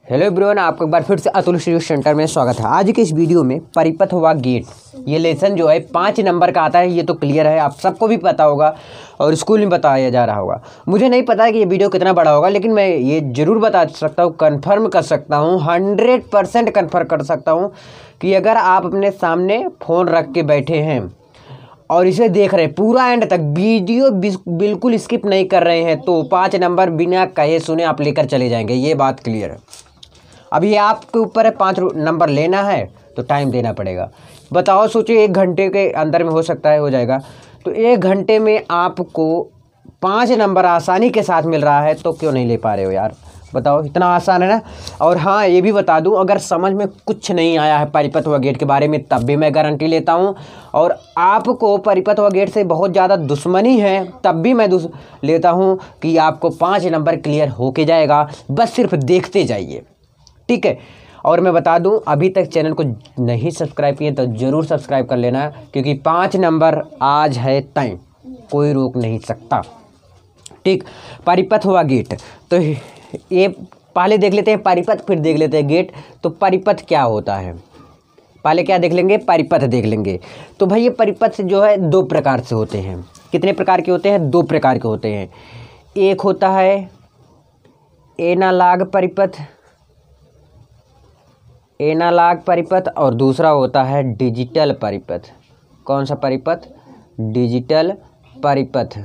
Hello everyone, आपको एक बार फिर से अतुल स्टडी सेंटर में स्वागत है। आज के इस वीडियो में परिपथ व गेट ये लेसन जो है 5 नंबर का आता है। ये तो क्लियर है, आप सबको भी पता होगा और स्कूल में बताया जा रहा होगा। मुझे नहीं पता है कि ये वीडियो कितना बड़ा होगा, लेकिन मैं ये ज़रूर बता सकता हूँ, कन्फर्म कर सकता हूँ, 100% कन्फर्म कर सकता हूँ कि अगर आप अपने सामने फ़ोन रख के बैठे हैं और इसे देख रहे हैं पूरा एंड तक, वीडियो बिल्कुल स्किप नहीं कर रहे हैं, तो 5 नंबर बिना कहे सुने आप लेकर चले जाएंगे। ये बात क्लियर है। अब ये आपके ऊपर है, 5 नंबर लेना है तो टाइम देना पड़ेगा। बताओ, सोचिए 1 घंटे के अंदर में हो सकता है, हो जाएगा। तो 1 घंटे में आपको 5 नंबर आसानी के साथ मिल रहा है, तो क्यों नहीं ले पा रहे हो यार? बताओ, इतना आसान है ना। और हाँ, ये भी बता दूं, अगर समझ में कुछ नहीं आया है परिपथ व गेट के बारे में, तब भी मैं गारंटी लेता हूं। और आपको परिपथ व गेट से बहुत ज़्यादा दुश्मनी है, तब भी मैं लेता हूं कि आपको 5 नंबर क्लियर होके जाएगा। बस सिर्फ देखते जाइए, ठीक है। और मैं बता दूं, अभी तक चैनल को नहीं सब्सक्राइब किए तो ज़रूर सब्सक्राइब कर लेना, क्योंकि 5 नंबर आज है तय, कोई रोक नहीं सकता, ठीक। परिपथ व गेट, तो ये पहले देख लेते हैं परिपथ, फिर देख लेते हैं गेट। तो परिपथ क्या होता है, पहले क्या देख लेंगे? परिपथ देख लेंगे। तो भाई ये परिपथ जो है 2 प्रकार से होते हैं। कितने प्रकार के होते हैं? 2 प्रकार के होते हैं। एक होता है एनालॉग परिपथ, एनालॉग परिपथ, और दूसरा होता है डिजिटल परिपथ। कौन सा परिपथ? डिजिटल परिपथ।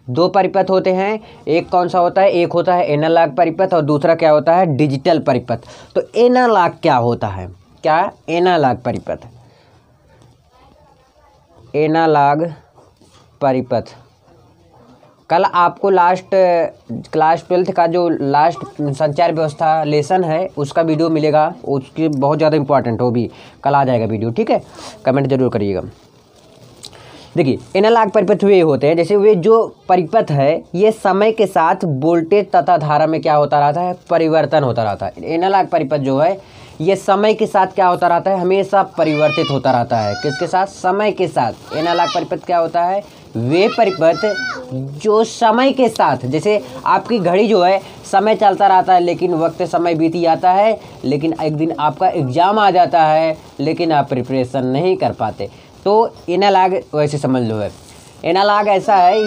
2 परिपथ होते हैं। एक कौन सा होता है? एक होता है एनालॉग परिपथ और दूसरा क्या होता है? डिजिटल परिपथ। तो एनालॉग क्या होता है? क्या? एनालॉग परिपथ। एनालॉग परिपथ कल आपको लास्ट क्लास 12th का जो लास्ट संचार व्यवस्था लेसन है, उसका वीडियो मिलेगा। उसकी बहुत ज़्यादा इंपॉर्टेंट, वो भी कल आ जाएगा वीडियो, ठीक है। कमेंट जरूर करिएगा। देखिए, एनालॉग परिपथ वे होते हैं, जैसे वे जो परिपथ है ये समय के साथ वोल्टेज तथा धारा में क्या होता रहता है? परिवर्तन होता रहता है। एनालॉग परिपथ जो है ये समय के साथ क्या होता रहता है? हमेशा परिवर्तित होता रहता है। किसके साथ? समय के साथ। एनालॉग परिपथ क्या होता है? वे परिपथ जो समय के साथ, जैसे आपकी घड़ी जो है समय चलता रहता है, लेकिन वक्त समय बीती जाता है, लेकिन एक दिन आपका एग्ज़ाम आ जाता है, लेकिन आप प्रिपरेशन नहीं कर पाते। तो एनालॉग वैसे समझ लो है। एनालॉग ऐसा है,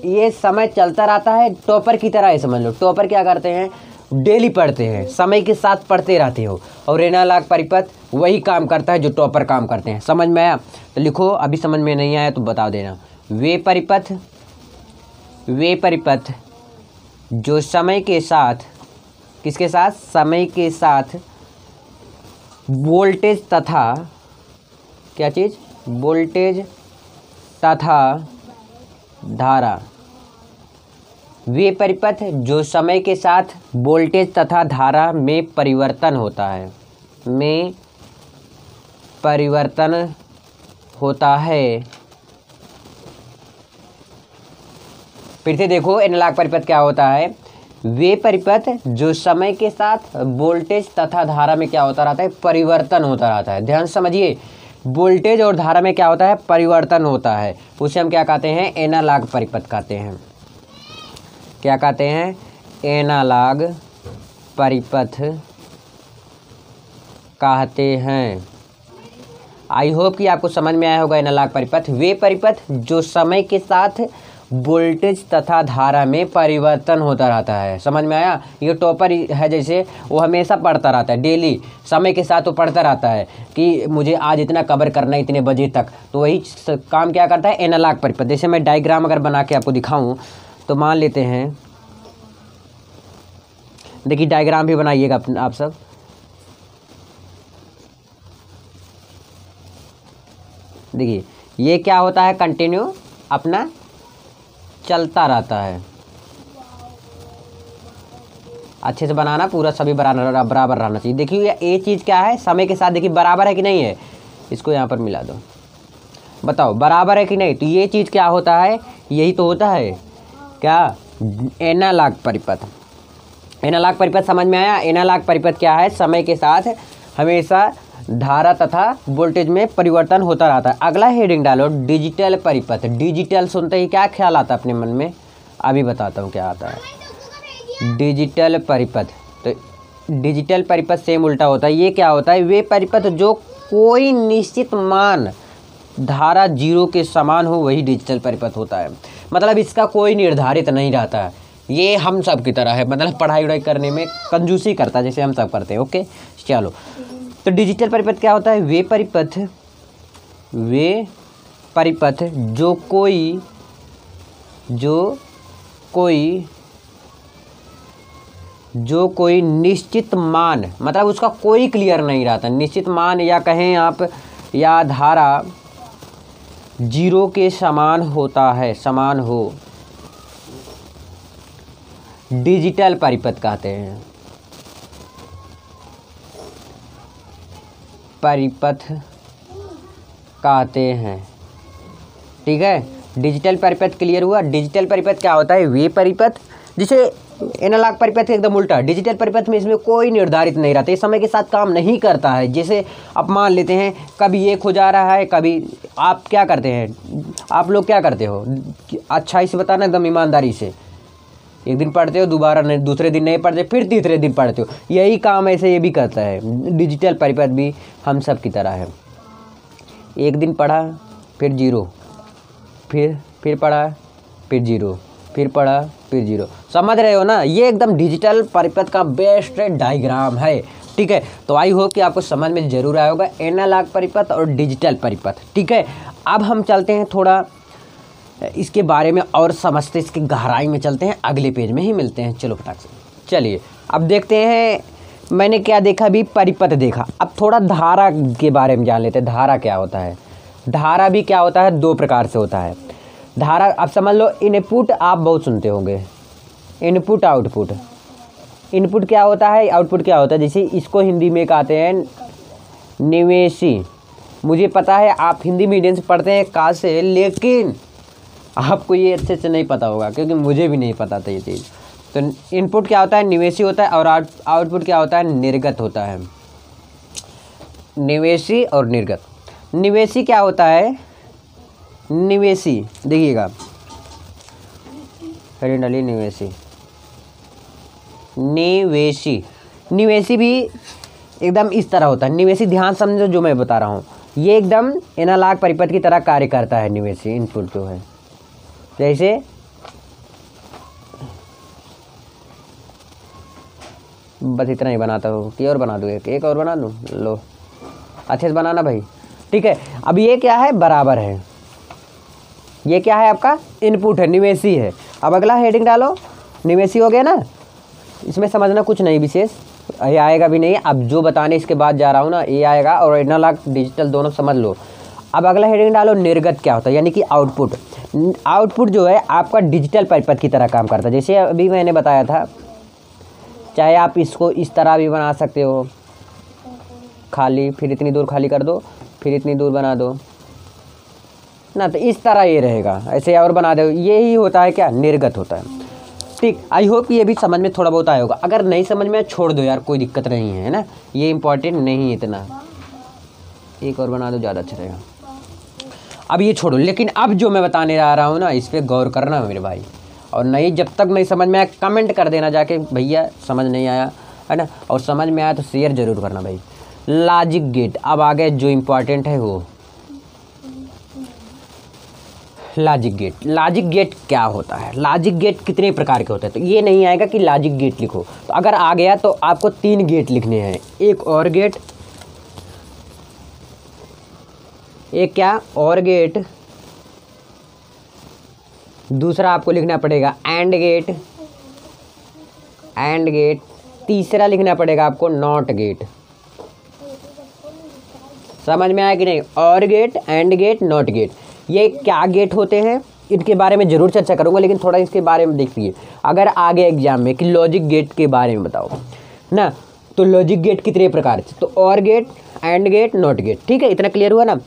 ये समय चलता रहता है, टॉपर की तरह है समझ लो। टॉपर क्या करते हैं? डेली पढ़ते हैं, समय के साथ पढ़ते रहते हो। और एनालॉग परिपथ वही काम करता है जो टॉपर काम करते हैं। समझ में आया? तो लिखो, अभी समझ में नहीं आया तो बता देना। वे परिपथ जो समय के साथ, किसके साथ? समय के साथ वोल्टेज तथा, क्या चीज़? वोल्टेज तथा धारा। वे परिपथ जो समय के साथ वोल्टेज तथा धारा में परिवर्तन होता है, में परिवर्तन होता है। फिर से देखो, एनालॉग परिपथ क्या होता है? वे परिपथ जो समय के साथ वोल्टेज तथा धारा में क्या होता रहता है? परिवर्तन होता रहता है। ध्यान से समझिए, वोल्टेज और धारा में क्या होता है? परिवर्तन होता है। उसे हम क्या कहते हैं? एनालॉग परिपथ कहते हैं। क्या कहते हैं? एनालॉग परिपथ कहते हैं। आई होप कि आपको समझ में आया होगा एनालॉग परिपथ। वे परिपथ जो समय के साथ वोल्टेज तथा धारा में परिवर्तन होता रहता है। समझ में आया? ये टॉपर है, जैसे वो हमेशा पढ़ता रहता है, डेली समय के साथ वो पढ़ता रहता है कि मुझे आज इतना कवर करना है इतने बजे तक। तो वही काम क्या करता है? एनालॉग परिपथ। जैसे मैं डायग्राम अगर बना के आपको दिखाऊं, तो मान लेते हैं, देखिए डायग्राम भी बनाइएगा आप सब। देखिए, ये क्या होता है? कंटिन्यू अपना चलता रहता है। अच्छे से बनाना, पूरा सभी बराबर रहना चाहिए। देखिए ये चीज़ क्या है? समय के साथ देखिए बराबर है कि नहीं है? इसको यहाँ पर मिला दो, बताओ बराबर है कि नहीं? तो ये चीज़ क्या होता है? यही तो होता है क्या? एनालॉग परिपथ। एनालॉग परिपथ समझ में आया? एनालॉग परिपथ क्या है? समय के साथ हमेशा धारा तथा वोल्टेज में परिवर्तन होता रहता है। अगला हेडिंग डालो, डिजिटल परिपथ। डिजिटल सुनते ही क्या ख्याल आता है अपने मन में? अभी बताता हूँ क्या आता है। डिजिटल परिपथ। तो डिजिटल परिपथ सेम उल्टा होता है। ये क्या होता है, वे परिपथ जो कोई निश्चित मान धारा 0 के समान हो वही डिजिटल परिपथ होता है। मतलब इसका कोई निर्धारित नहीं रहता है। ये हम सब की तरह है, मतलब पढ़ाई वढ़ाई करने में कंजूसी करता है जैसे हम सब करते हैं। ओके चलो, तो डिजिटल परिपथ क्या होता है, वे परिपथ जो कोई निश्चित मान, मतलब उसका कोई क्लियर नहीं रहता, निश्चित मान या कहें आप या धारा 0 के समान होता है, समान हो, डिजिटल परिपथ कहते हैं। ठीक है, डिजिटल परिपथ क्लियर हुआ। डिजिटल परिपथ क्या होता है, वे परिपथ जिसे एनालॉग परिपथ एकदम उल्टा। डिजिटल परिपथ में इसमें कोई निर्धारित नहीं रहता, ये समय के साथ काम नहीं करता है। जैसे आप मान लेते हैं कभी एक हो जा रहा है, कभी आप क्या करते हैं, आप लोग क्या करते हो, अच्छाई से बताना एकदम ईमानदारी से। एक दिन पढ़ते हो, दोबारा नहीं, दूसरे दिन नहीं पढ़ते, फिर तीसरे दिन पढ़ते हो। यही काम ऐसे ये भी करता है। डिजिटल परिपथ भी हम सब की तरह है। एक दिन पढ़ा फिर 0, फिर पढ़ा फिर 0, फिर पढ़ा फिर 0। समझ रहे हो ना, ये एकदम डिजिटल परिपथ का बेस्ट डायग्राम है। ठीक है, तो आई होप कि आपको समझ में जरूर आया होगा एनालॉग परिपथ और डिजिटल परिपथ। ठीक है, अब हम चलते हैं थोड़ा इसके बारे में और समझते, इसकी गहराई में चलते हैं। अगले पेज में ही मिलते हैं। चलो फटाक से चलिए, अब देखते हैं मैंने क्या देखा, भी परिपथ देखा। अब थोड़ा धारा के बारे में जान लेते हैं। धारा क्या होता है, धारा भी क्या होता है, 2 प्रकार से होता है धारा। अब समझ लो, इनपुट आप बहुत सुनते होंगे, इनपुट आउटपुट। इनपुट क्या होता है, आउटपुट क्या होता है। जैसे इसको हिंदी में कहते हैं निवेशी। मुझे पता है आप हिंदी मीडियम से पढ़ते हैं का से, लेकिन आपको ये अच्छे से नहीं पता होगा क्योंकि मुझे भी नहीं पता था ये चीज़। तो इनपुट क्या होता है, निवेशी होता है, और आउटपुट क्या होता है, निर्गत होता है। निवेशी और निर्गत। निवेशी क्या होता है, निवेशी देखिएगा, डालिए निवेशी भी एकदम इस तरह होता है। निवेशी ध्यान समझो जो मैं बता रहा हूँ, ये एकदम एनालॉग परिपथ की तरह कार्य करता है। निवेशी इनपुट जो है, जैसे बस इतना ही बनाता हूँ कि और बना दूँ, एक और बना दूँ, लो अच्छे से बनाना भाई। ठीक है, अब ये क्या है, बराबर है। ये क्या है, आपका इनपुट है, निवेशी है। अब अगला हेडिंग डालो, निवेशी हो गया ना। इसमें समझना कुछ नहीं विशेष, ये आएगा भी नहीं। अब जो बताने इसके बाद जा रहा हूँ ना, ये आएगा, और एनालॉग डिजिटल दोनों समझ लो। अब अगला हेडिंग डालो, निर्गत क्या होता है, यानी कि आउटपुट। आउटपुट जो है आपका डिजिटल परिपथ की तरह काम करता है। जैसे अभी मैंने बताया था, चाहे आप इसको इस तरह भी बना सकते हो, खाली, फिर इतनी दूर खाली कर दो, फिर इतनी दूर बना दो ना, तो इस तरह ये रहेगा, ऐसे और बना दो। यही होता है क्या, निर्गत होता है। ठीक, आई होप ये भी समझ में थोड़ा बहुत आया होगा। अगर नहीं समझ में छोड़ दो यार, कोई दिक्कत नहीं है ना, ये इंपॉर्टेंट नहीं है इतना। एक और बना दो, ज़्यादा अच्छा रहेगा। अब ये छोड़ो, लेकिन अब जो मैं बताने जा रहा हूँ ना, इस पर गौर करना मेरे भाई। और नहीं, जब तक नहीं समझ में आया कमेंट कर देना जाके, भैया समझ नहीं आया, है ना। और समझ में आया तो शेयर ज़रूर करना भाई। लॉजिक गेट, अब आगे जो इम्पोर्टेंट है वो लॉजिक गेट। लॉजिक गेट क्या होता है, लॉजिक गेट कितने प्रकार के होते हैं, तो ये नहीं आएगा कि लॉजिक गेट लिखो। तो अगर आ गया तो आपको 3 गेट लिखने हैं, एक और गेट, एक क्या और गेट, दूसरा आपको लिखना पड़ेगा एंड गेट, तीसरा लिखना पड़ेगा आपको नॉट गेट। समझ में आया कि नहीं, OR gate, AND gate, NOT gate, ये क्या गेट होते हैं, इनके बारे में ज़रूर चर्चा करूंगा, लेकिन थोड़ा इसके बारे में देखिए। अगर आगे एग्जाम में कि लॉजिक गेट के बारे में बताओ ना, तो लॉजिक गेट कितने प्रकार से, तो OR gate, AND gate, NOT gate. ठीक है, इतना क्लियर हुआ ना।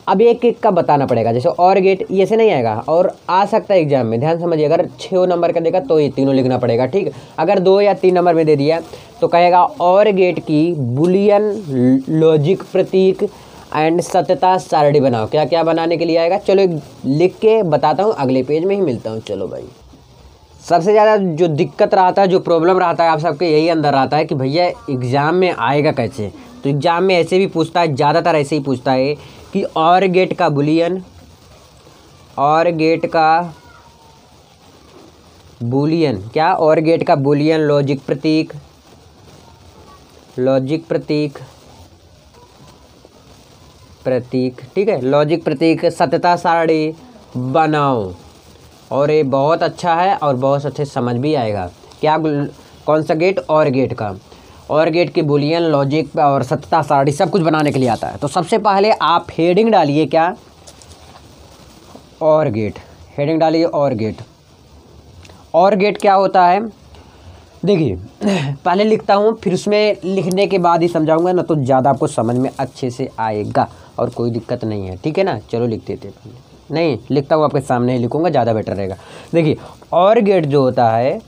अब एक एक का बताना पड़ेगा। जैसे और गेट, ये से नहीं आएगा, और आ सकता है एग्जाम में, ध्यान समझिए। अगर 6 नंबर का देगा तो ये तीनों लिखना पड़ेगा। ठीक है, अगर 2 या 3 नंबर में दे दिया तो कहेगा और गेट की बुलियन लॉजिक प्रतीक एंड सत्यता सारणी बनाओ। क्या क्या बनाने के लिए आएगा, चलो लिख के बताता हूँ, अगले पेज में ही मिलता हूँ। चलो भाई, सबसे ज़्यादा जो दिक्कत रहता है, जो प्रॉब्लम रहता है आप सबके यही अंदर रहता है कि भैया एग्ज़ाम में आएगा कैसे। तो एग्ज़ाम में ऐसे भी पूछता है, ज़्यादातर ऐसे ही पूछता है कि और गेट का बुलियन, और गेट का बुलियन क्या, और गेट का बुलियन, लॉजिक प्रतीक, लॉजिक प्रतीक ठीक है, लॉजिक प्रतीक, सत्यता सारणी बनाओ। और ये बहुत अच्छा है और बहुत अच्छे समझ भी आएगा। क्या, कौन सा गेट, और गेट का, और गेट की बुलियन, लॉजिक और सत्यता सारणी सब कुछ बनाने के लिए आता है। तो सबसे पहले आप हेडिंग डालिए, क्या, और गेट, हेडिंग डालिए और गेट। और गेट क्या होता है देखिए, पहले लिखता हूँ फिर उसमें लिखने के बाद ही समझाऊंगा ना, तो ज़्यादा आपको समझ में अच्छे से आएगा और कोई दिक्कत नहीं है, ठीक है ना। चलो लिख देते हैं, नहीं लिखता हूँ आपके सामने ही लिखूंगा, ज़्यादा बेटर रहेगा। देखिए और गेट जो होता है,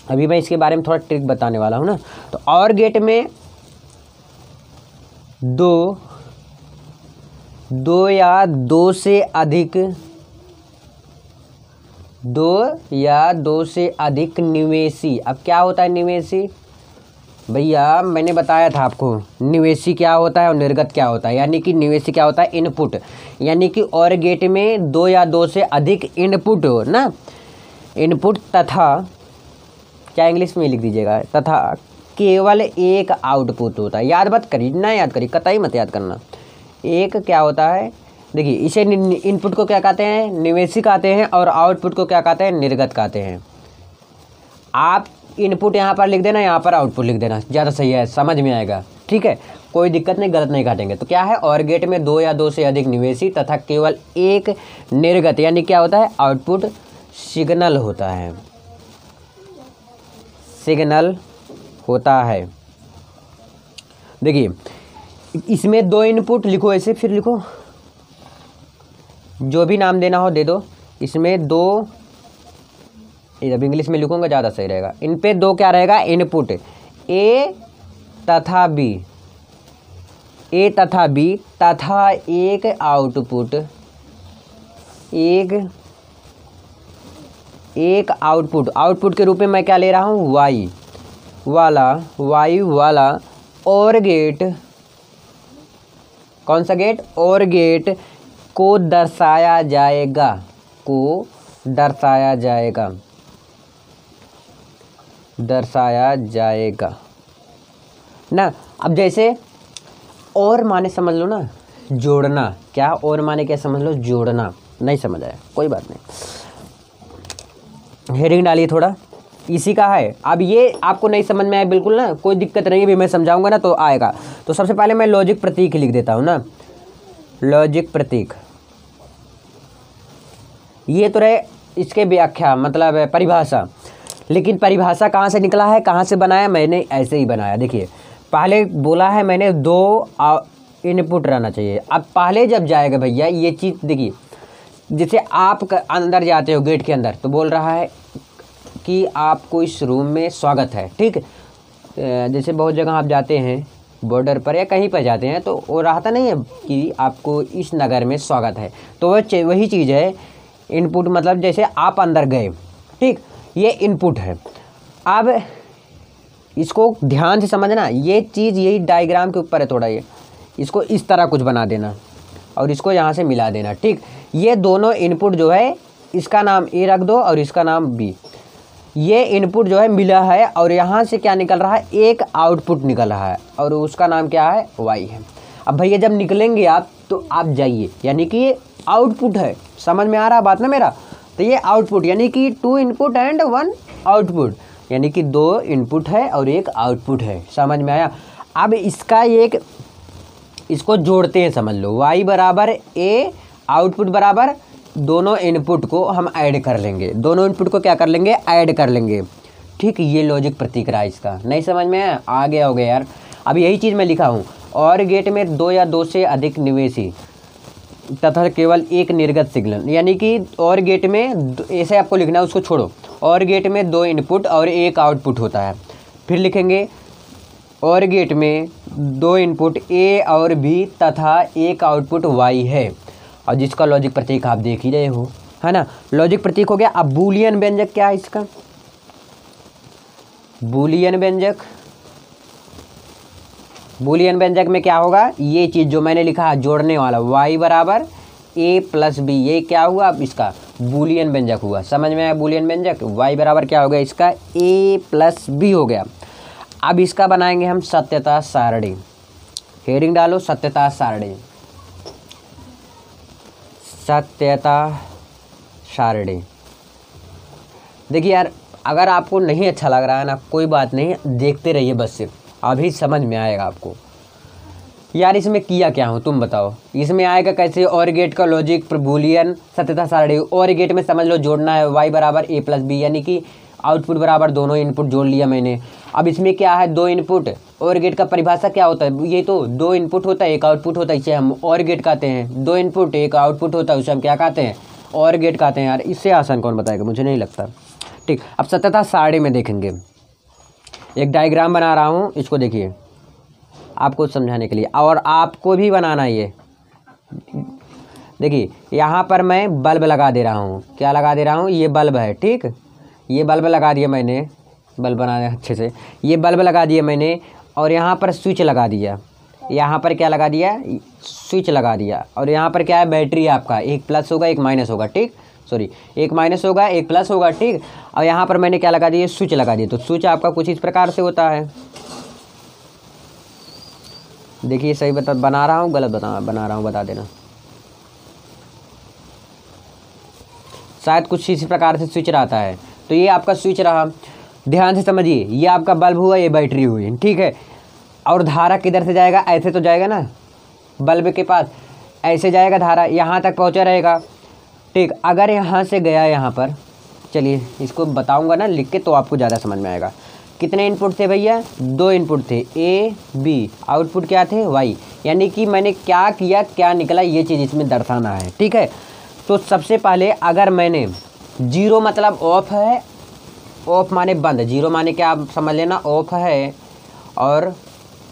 अभी मैं इसके बारे में थोड़ा ट्रिक बताने वाला हूँ ना। तो और गेट में दो या दो से अधिक निवेशी। अब क्या होता है निवेशी, भैया मैंने बताया था आपको निवेशी क्या होता है और निर्गत क्या होता है। यानी कि निवेशी क्या होता है, इनपुट, यानी कि और गेट में दो या दो से अधिक इनपुट हो ना, इनपुट तथा, क्या इंग्लिश में लिख दीजिएगा, तथा केवल एक आउटपुट होता है। याद मत करिए ना, याद करिए, कतई मत याद करना। एक क्या होता है, देखिए इसे इनपुट को क्या कहते हैं, निवेशी कहते हैं, और आउटपुट को क्या कहते हैं, निर्गत कहते हैं। आप इनपुट यहाँ पर लिख देना, यहाँ पर आउटपुट लिख देना, ज़्यादा सही है, समझ में आएगा, ठीक है, कोई दिक्कत नहीं, गलत नहीं काटेंगे। तो क्या है, और गेट में दो या दो से अधिक निवेशी तथा केवल एक निर्गत, यानी क्या होता है, आउटपुट सिग्नल होता है, सिग्नल होता है। देखिए इसमें दो इनपुट लिखो, ऐसे फिर लिखो, जो भी नाम देना हो दे दो। इसमें दो, जब इंग्लिश में लिखूंगा ज़्यादा सही रहेगा। इन पे दो क्या रहेगा, इनपुट ए तथा बी, ए तथा बी, तथा एक आउटपुट, एक आउटपुट, आउटपुट के रूप में मैं क्या ले रहा हूँ, वाई वाला और गेट, कौन सा गेट, और गेट को दर्शाया जाएगा ना। अब जैसे और माने समझ लो ना, जोड़ना, क्या, और माने क्या समझ लो, जोड़ना। नहीं समझ आया कोई बात नहीं, हेडिंग डालिए थोड़ा, इसी का है। अब ये आपको नहीं समझ में आया बिल्कुल ना, कोई दिक्कत नहीं है, भी मैं समझाऊंगा ना तो आएगा। तो सबसे पहले मैं लॉजिक प्रतीक लिख देता हूँ ना, लॉजिक प्रतीक, ये तो रहे इसके व्याख्या, मतलब परिभाषा। लेकिन परिभाषा कहाँ से निकला है, कहाँ से बनाया, मैंने ऐसे ही बनाया। देखिए पहले बोला है मैंने दो इनपुट रहना चाहिए। अब पहले जब जाएगा भैया ये चीज़, देखिए जैसे आप अंदर जाते हो गेट के अंदर, तो बोल रहा है कि आपको इस रूम में स्वागत है, ठीक। जैसे बहुत जगह आप जाते हैं बॉर्डर पर या कहीं पर जाते हैं, तो वो रहता नहीं है कि आपको इस नगर में स्वागत है, तो वही चीज़ है इनपुट। मतलब जैसे आप अंदर गए, ठीक, ये इनपुट है। अब इसको ध्यान से समझना, ये चीज़ यही डायग्राम के ऊपर है थोड़ा, ये इसको इस तरह कुछ बना देना और इसको यहाँ से मिला देना, ठीक। ये दोनों इनपुट जो है, इसका नाम ए रख दो और इसका नाम बी। ये इनपुट जो है मिला है और यहाँ से क्या निकल रहा है, एक आउटपुट निकल रहा है और उसका नाम क्या है, वाई है। अब भैया जब निकलेंगे आप तो आप जाइए, यानी कि ये आउटपुट है, समझ में आ रहा बात ना मेरा। तो ये आउटपुट यानी कि 2 इनपुट एंड 1 आउटपुट, यानी कि 2 इनपुट है और एक आउटपुट है, समझ में आया। अब इसका एक, इसको जोड़ते हैं, समझ लो y बराबर a, आउटपुट बराबर दोनों इनपुट को हम ऐड कर लेंगे, दोनों इनपुट को क्या कर लेंगे, ऐड कर लेंगे, ठीक। ये लॉजिक प्रतीक रहा इसका, नहीं समझ में आया, आगे हो गया यार। अब यही चीज़ मैं लिखा हूँ, और गेट में 2 या 2 से अधिक निवेशी तथा केवल एक निर्गत सिग्नल, यानी कि और गेट में ऐसे आपको लिखना है, उसको छोड़ो। और गेट में 2 इनपुट और एक आउटपुट होता है। फिर लिखेंगे और गेट में 2 इनपुट ए और बी तथा एक आउटपुट वाई है, और जिसका लॉजिक प्रतीक आप देख ही रहे हो, है ना। लॉजिक प्रतीक हो गया। अब बूलियन व्यंजक क्या है इसका, बूलियन व्यंजक, बूलियन व्यंजक में क्या होगा, ये चीज़ जो मैंने लिखा है जोड़ने वाला y बराबर a प्लस बी, ये क्या हुआ अब इसका बूलियन व्यंजक हुआ। समझ में आया बूलियन व्यंजक, y बराबर क्या हो गया इसका a प्लस बी हो गया। अब इसका बनाएंगे हम सत्यता सारणी, हेडिंग डालो सत्यता सारणी, सत्यता सारणी। देखिए यार, अगर आपको नहीं अच्छा लग रहा है ना, कोई बात नहीं, देखते रहिए बस, सिर्फ अभी समझ में आएगा आपको। यार इसमें किया क्या हूँ तुम बताओ, इसमें आएगा कैसे, और गेट का लॉजिक, बूलियन, सत्यता सारणी। और गेट में समझ लो जोड़ना है y बराबर a प्लस बी, यानी कि आउटपुट बराबर दोनों इनपुट जोड़ लिया मैंने। अब इसमें क्या है, दो इनपुट, और गेट का परिभाषा क्या होता है, ये तो दो इनपुट होता है एक आउटपुट होता है, इसे हम और गेट कहते हैं। दो इनपुट एक आउटपुट होता है, उसे हम क्या कहते हैं, और गेट कहते हैं। यार इससे आसान कौन बताएगा, मुझे नहीं लगता। ठीक, अब सत्यता सारणी में देखेंगे, एक डायग्राम बना रहा हूँ, इसको देखिए आपको समझाने के लिए, और आपको भी बनाना है ये। देखिए यहाँ पर मैं बल्ब लगा दे रहा हूँ, क्या लगा दे रहा हूँ, ये बल्ब है, ठीक, ये बल्ब लगा दिया मैंने, बल्ब बनाया अच्छे से, ये बल्ब लगा दिया मैंने, और यहाँ पर स्विच लगा दिया, यहाँ पर क्या लगा दिया, स्विच लगा दिया, और यहाँ पर क्या है, बैटरी आपका, एक प्लस होगा एक माइनस होगा, ठीक, सॉरी एक माइनस होगा एक प्लस होगा, ठीक। और यहाँ पर मैंने क्या लगा दिया, स्विच लगा दिया। तो स्विच आपका कुछ इस प्रकार से होता है, देखिए सही बना रहा हूँ गलत बना रहा हूँ बता देना, शायद कुछ इसी प्रकार से स्विच रहता है। तो ये आपका स्विच रहा, ध्यान से समझिए, ये आपका बल्ब हुआ, ये बैटरी हुई, ठीक है। और धारा किधर से जाएगा, ऐसे तो जाएगा ना बल्ब के पास, ऐसे जाएगा धारा, यहाँ तक पहुँचा रहेगा, ठीक। अगर यहाँ से गया यहाँ पर, चलिए इसको बताऊँगा ना लिख के तो आपको ज़्यादा समझ में आएगा। कितने इनपुट थे भैया, दो इनपुट थे a b, आउटपुट क्या थे y, यानी कि मैंने क्या किया क्या निकला ये चीज़ इसमें दर्शाना है, ठीक है। तो सबसे पहले अगर मैंने जीरो मतलब ऑफ है, ऑफ माने बंद, जीरो माने क्या आप समझ लेना ऑफ है, और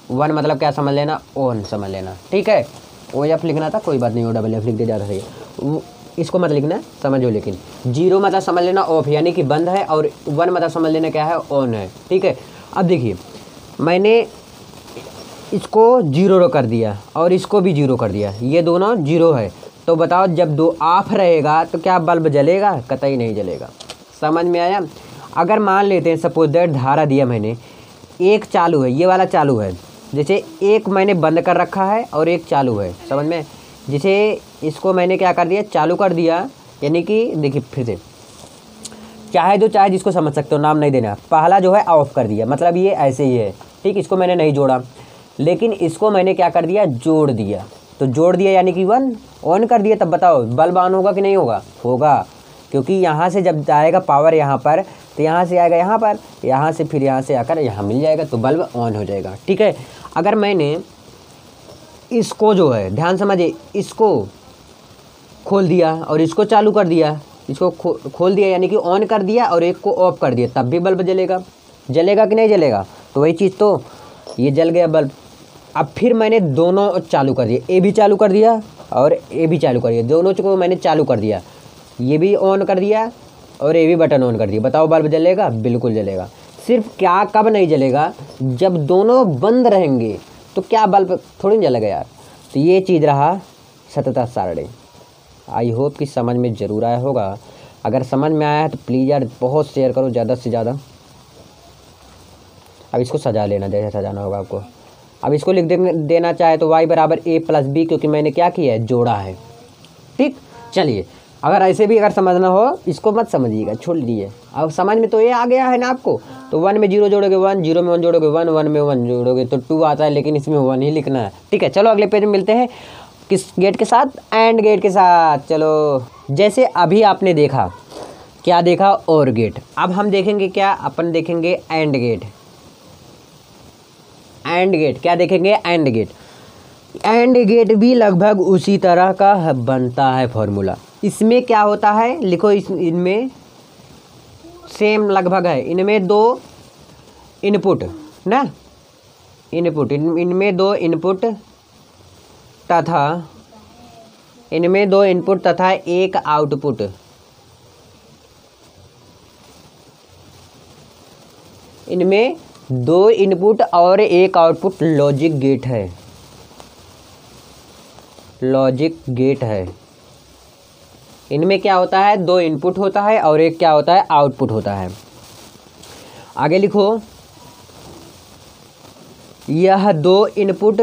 वन मतलब क्या समझ लेना ऑन समझ लेना, ठीक है। ओ एफ लिखना था, कोई बात नहीं, ओ डबल एफ लिख दे ज़्यादा सही है, इसको मत लिखना समझो। लेकिन जीरो मतलब समझ लेना ऑफ यानी कि बंद है, और वन मतलब समझ लेना क्या है, ऑन है, ठीक है। अब देखिए मैंने इसको जीरो कर दिया और इसको भी जीरो कर दिया, ये दोनों जीरो है। तो बताओ जब दो ऑफ रहेगा तो क्या बल्ब जलेगा, कतई नहीं जलेगा। समझ में आया। अगर मान लेते हैं सपोज दैट धारा दिया मैंने, एक चालू है, ये वाला चालू है, जैसे एक मैंने बंद कर रखा है और एक चालू है, समझ में, जैसे इसको मैंने क्या कर दिया, चालू कर दिया, यानी कि देखिए फिर से, चाहे जो चाहे जिसको समझ सकते हो, नाम नहीं देना। पहला जो है ऑफ कर दिया, मतलब ये ऐसे ही है, ठीक, इसको मैंने नहीं जोड़ा, लेकिन इसको मैंने क्या कर दिया, जोड़ दिया। तो जोड़ दिया यानी कि वन, ऑन कर दिया, तब बताओ बल्ब ऑन होगा कि नहीं होगा, होगा, क्योंकि यहाँ से जब आएगा पावर यहाँ पर, तो यहाँ से आएगा यहाँ पर, यहाँ से फिर यहाँ से आकर यहाँ मिल जाएगा, तो बल्ब ऑन हो जाएगा, ठीक है। अगर मैंने इसको जो है, ध्यान समझिए, इसको खोल दिया और इसको चालू कर दिया, इसको खोल दिया यानी कि ऑन कर दिया और एक को ऑफ कर दिया, तब भी बल्ब जलेगा, जलेगा कि नहीं जलेगा। तो वही चीज़, तो ये जल गया बल्ब। अब फिर मैंने दोनों चालू कर दिए, ए भी चालू कर दिया और ए भी चालू कर दिया, दोनों को मैंने चालू कर दिया, ये भी ऑन कर दिया और ये भी बटन ऑन कर दिया, बताओ बल्ब जलेगा, बिल्कुल जलेगा। सिर्फ क्या कब नहीं जलेगा, जब दोनों बंद रहेंगे, तो क्या बल्ब थोड़ी नहीं जलेगा यार। तो ये चीज़ रहा सत्यता सारणी। आई होप कि समझ में ज़रूर आया होगा। अगर समझ में आया है तो प्लीज़ यार बहुत शेयर करो ज़्यादा से ज़्यादा। अब इसको सजा लेना, जैसे सजाना होगा आपको। अब इसको लिख देना चाहे तो y बराबर a प्लस बी, क्योंकि मैंने क्या किया है, जोड़ा है, ठीक। चलिए अगर ऐसे भी अगर समझना हो, इसको मत समझिएगा, छोड़ दीजिए। अब समझ में तो ये आ गया है ना आपको। तो वन में जीरो जोड़ोगे वन, जीरो में वन जोड़ोगे वन, वन में वन जोड़ोगे तो टू आता है, लेकिन इसमें वन ही लिखना है, ठीक है। चलो अगले पेज में मिलते हैं, किस गेट के साथ, एंड गेट के साथ। चलो जैसे अभी आपने देखा, क्या देखा, और गेट। अब हम देखेंगे क्या, अपन देखेंगे एंड गेट। एंड गेट क्या देखेंगे, एंड गेट। एंड गेट भी लगभग उसी तरह का बनता है फॉर्मूला। इसमें क्या होता है, लिखो, इनमें सेम लगभग है, इनमें दो इनपुट ना, इनपुट, इनमें दो इनपुट तथा, इनमें दो इनपुट तथा एक आउटपुट, इनमें 2 इनपुट और 1 आउटपुट लॉजिक गेट है, लॉजिक गेट है। इनमें क्या होता है, 2 इनपुट होता है और 1 क्या होता है, आउटपुट होता है। आगे लिखो, यह 2 इनपुट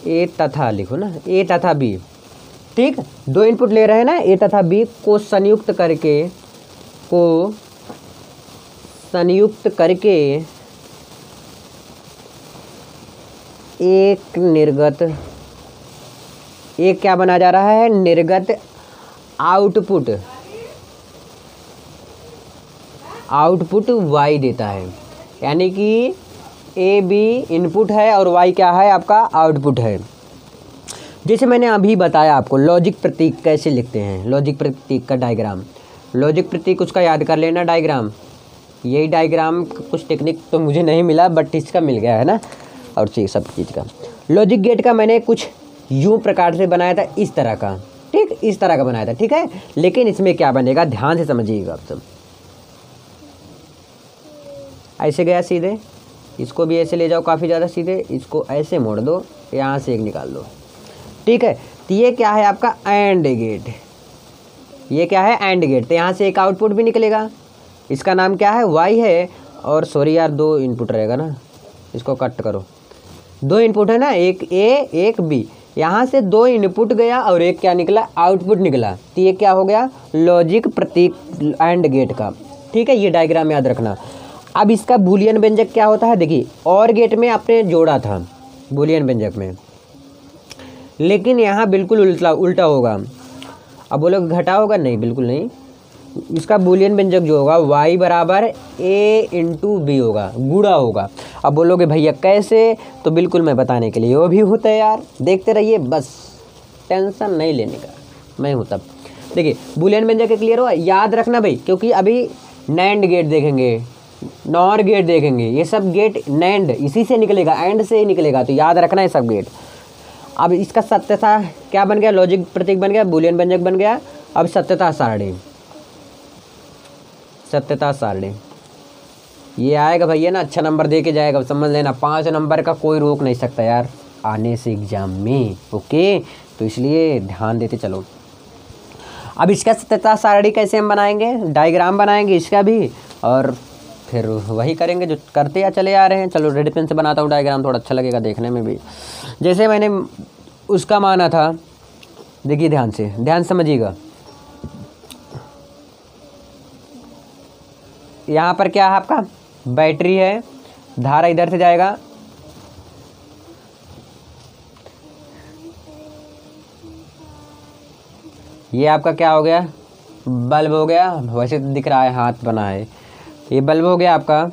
ए तथा लिखो ना, ए तथा बी, ठीक। 2 इनपुट ले रहे हैं ना, ए तथा बी को संयुक्त करके एक निर्गत, एक क्या बना जा रहा है, निर्गत आउटपुट y देता है। यानी कि ए बी इनपुट है और y क्या है, आपका आउटपुट है। जैसे मैंने अभी बताया आपको लॉजिक प्रतीक कैसे लिखते हैं, लॉजिक प्रतीक का डायग्राम, लॉजिक प्रतीक उसका याद कर लेना डायग्राम। यही डायग्राम कुछ टेक्निक तो मुझे नहीं मिला बट इसका मिल गया है ना, और सब चीज़ का। लॉजिक गेट का मैंने कुछ यूं प्रकार से बनाया था, इस तरह का, ठीक, इस तरह का बनाया था, ठीक है। लेकिन इसमें क्या बनेगा, ध्यान से समझिएगा आप सब। ऐसे गया सीधे, इसको भी ऐसे ले जाओ काफ़ी ज़्यादा सीधे, इसको ऐसे मोड़ दो, यहाँ से एक निकाल दो, ठीक है। तो ये क्या है आपका एंड गेट, ये क्या है एंड गेट। तो यहाँ से एक आउटपुट भी निकलेगा, इसका नाम क्या है, वाई है। और सॉरी यार, 2 इनपुट रहेगा ना, इसको कट करो। 2 इनपुट है ना, एक ए एक बी, यहाँ से 2 इनपुट गया और एक क्या निकला, आउटपुट निकला। तो ये क्या हो गया, लॉजिक प्रतीक एंड गेट का, ठीक है। ये डायग्राम याद रखना। अब इसका बूलियन व्यंजक क्या होता है, देखिए और गेट में आपने जोड़ा था बूलियन व्यंजक में, लेकिन यहाँ बिल्कुल उल्टा होगा। अब बोलोगे घटा होगा, नहीं बिल्कुल नहीं। इसका बूलियन व्यंजक जो होगा y बराबर a इंटू बी होगा, गुणा होगा। अब बोलोगे भैया कैसे, तो बिल्कुल मैं बताने के लिए वो भी होता है यार, देखते रहिए बस, टेंशन नहीं लेने का, मैं हूँ तब। देखिए बूलियन व्यंजक क्लियर हुआ, याद रखना भाई, क्योंकि अभी नैंड गेट देखेंगे, नॉर गेट देखेंगे, ये सब गेट नैंड इसी से निकलेगा, एंड से ही निकलेगा, तो याद रखना है सब गेट। अब इसका सत्यता क्या बन गया, लॉजिक प्रतीक बन गया, बूलियन व्यंजक बन गया। अब सत्यता सारणी ये आएगा भैया ना, अच्छा नंबर दे के जाएगा, समझ लेना। 5 नंबर का कोई रोक नहीं सकता यार आने से एग्जाम में, ओके। तो इसलिए ध्यान देते चलो। अब इसका सत्यता सारणी कैसे हम बनाएंगे, डायग्राम बनाएंगे इसका भी, और फिर वही करेंगे जो करते या चले आ रहे हैं। चलो रेड पेन से बनाता हूँ डायग्राम, थोड़ा अच्छा लगेगा देखने में भी। जैसे मैंने उसका माना था, देखिए ध्यान समझिएगा। यहाँ पर क्या है आपका, बैटरी है, धारा इधर से जाएगा, ये आपका क्या हो गया, बल्ब हो गया। वैसे दिख रहा है हाथ बना है, ये बल्ब हो गया आपका।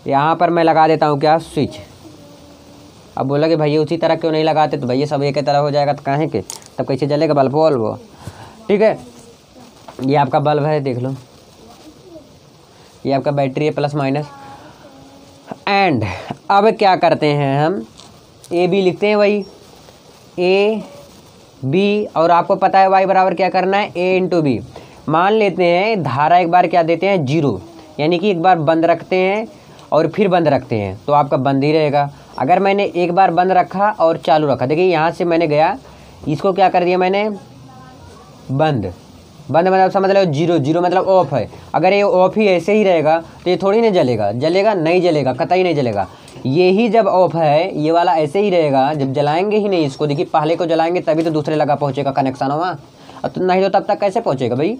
यहाँ पर मैं लगा देता हूँ क्या, स्विच। अब बोला कि भैया उसी तरह क्यों नहीं लगाते, तो भैया सब एक ही तरह हो जाएगा, तो कहें कि तब कैसे जलेगा बल्ब वो, ठीक है। ये आपका बल्ब है, देख लो, ये आपका बैटरी है प्लस माइनस। एंड अब क्या करते हैं हम, ए बी लिखते हैं, वही ए बी, और आपको पता है वाई बराबर क्या करना है, ए इंटू बी। मान लेते हैं धारा एक बार क्या देते हैं, 0, यानी कि एक बार बंद रखते हैं और फिर बंद रखते हैं, तो आपका बंद ही रहेगा। अगर मैंने एक बार बंद रखा और चालू रखा, देखिए यहाँ से मैंने गया, इसको क्या कर दिया मैंने, बंद मतलब समझ लो 0 मतलब ऑफ है। अगर ये ऑफ ही ऐसे ही रहेगा तो ये थोड़ी नहीं जलेगा, नहीं जलेगा, कतई नहीं जलेगा। ये ही जब ऑफ है, ये वाला ऐसे ही रहेगा, जब जलाएंगे ही नहीं इसको, देखिए पहले को जलाएंगे तभी तो दूसरे लगा पहुँचेगा कनेक्शन हुआ, तो नहीं तो तब तक कैसे पहुँचेगा भाई,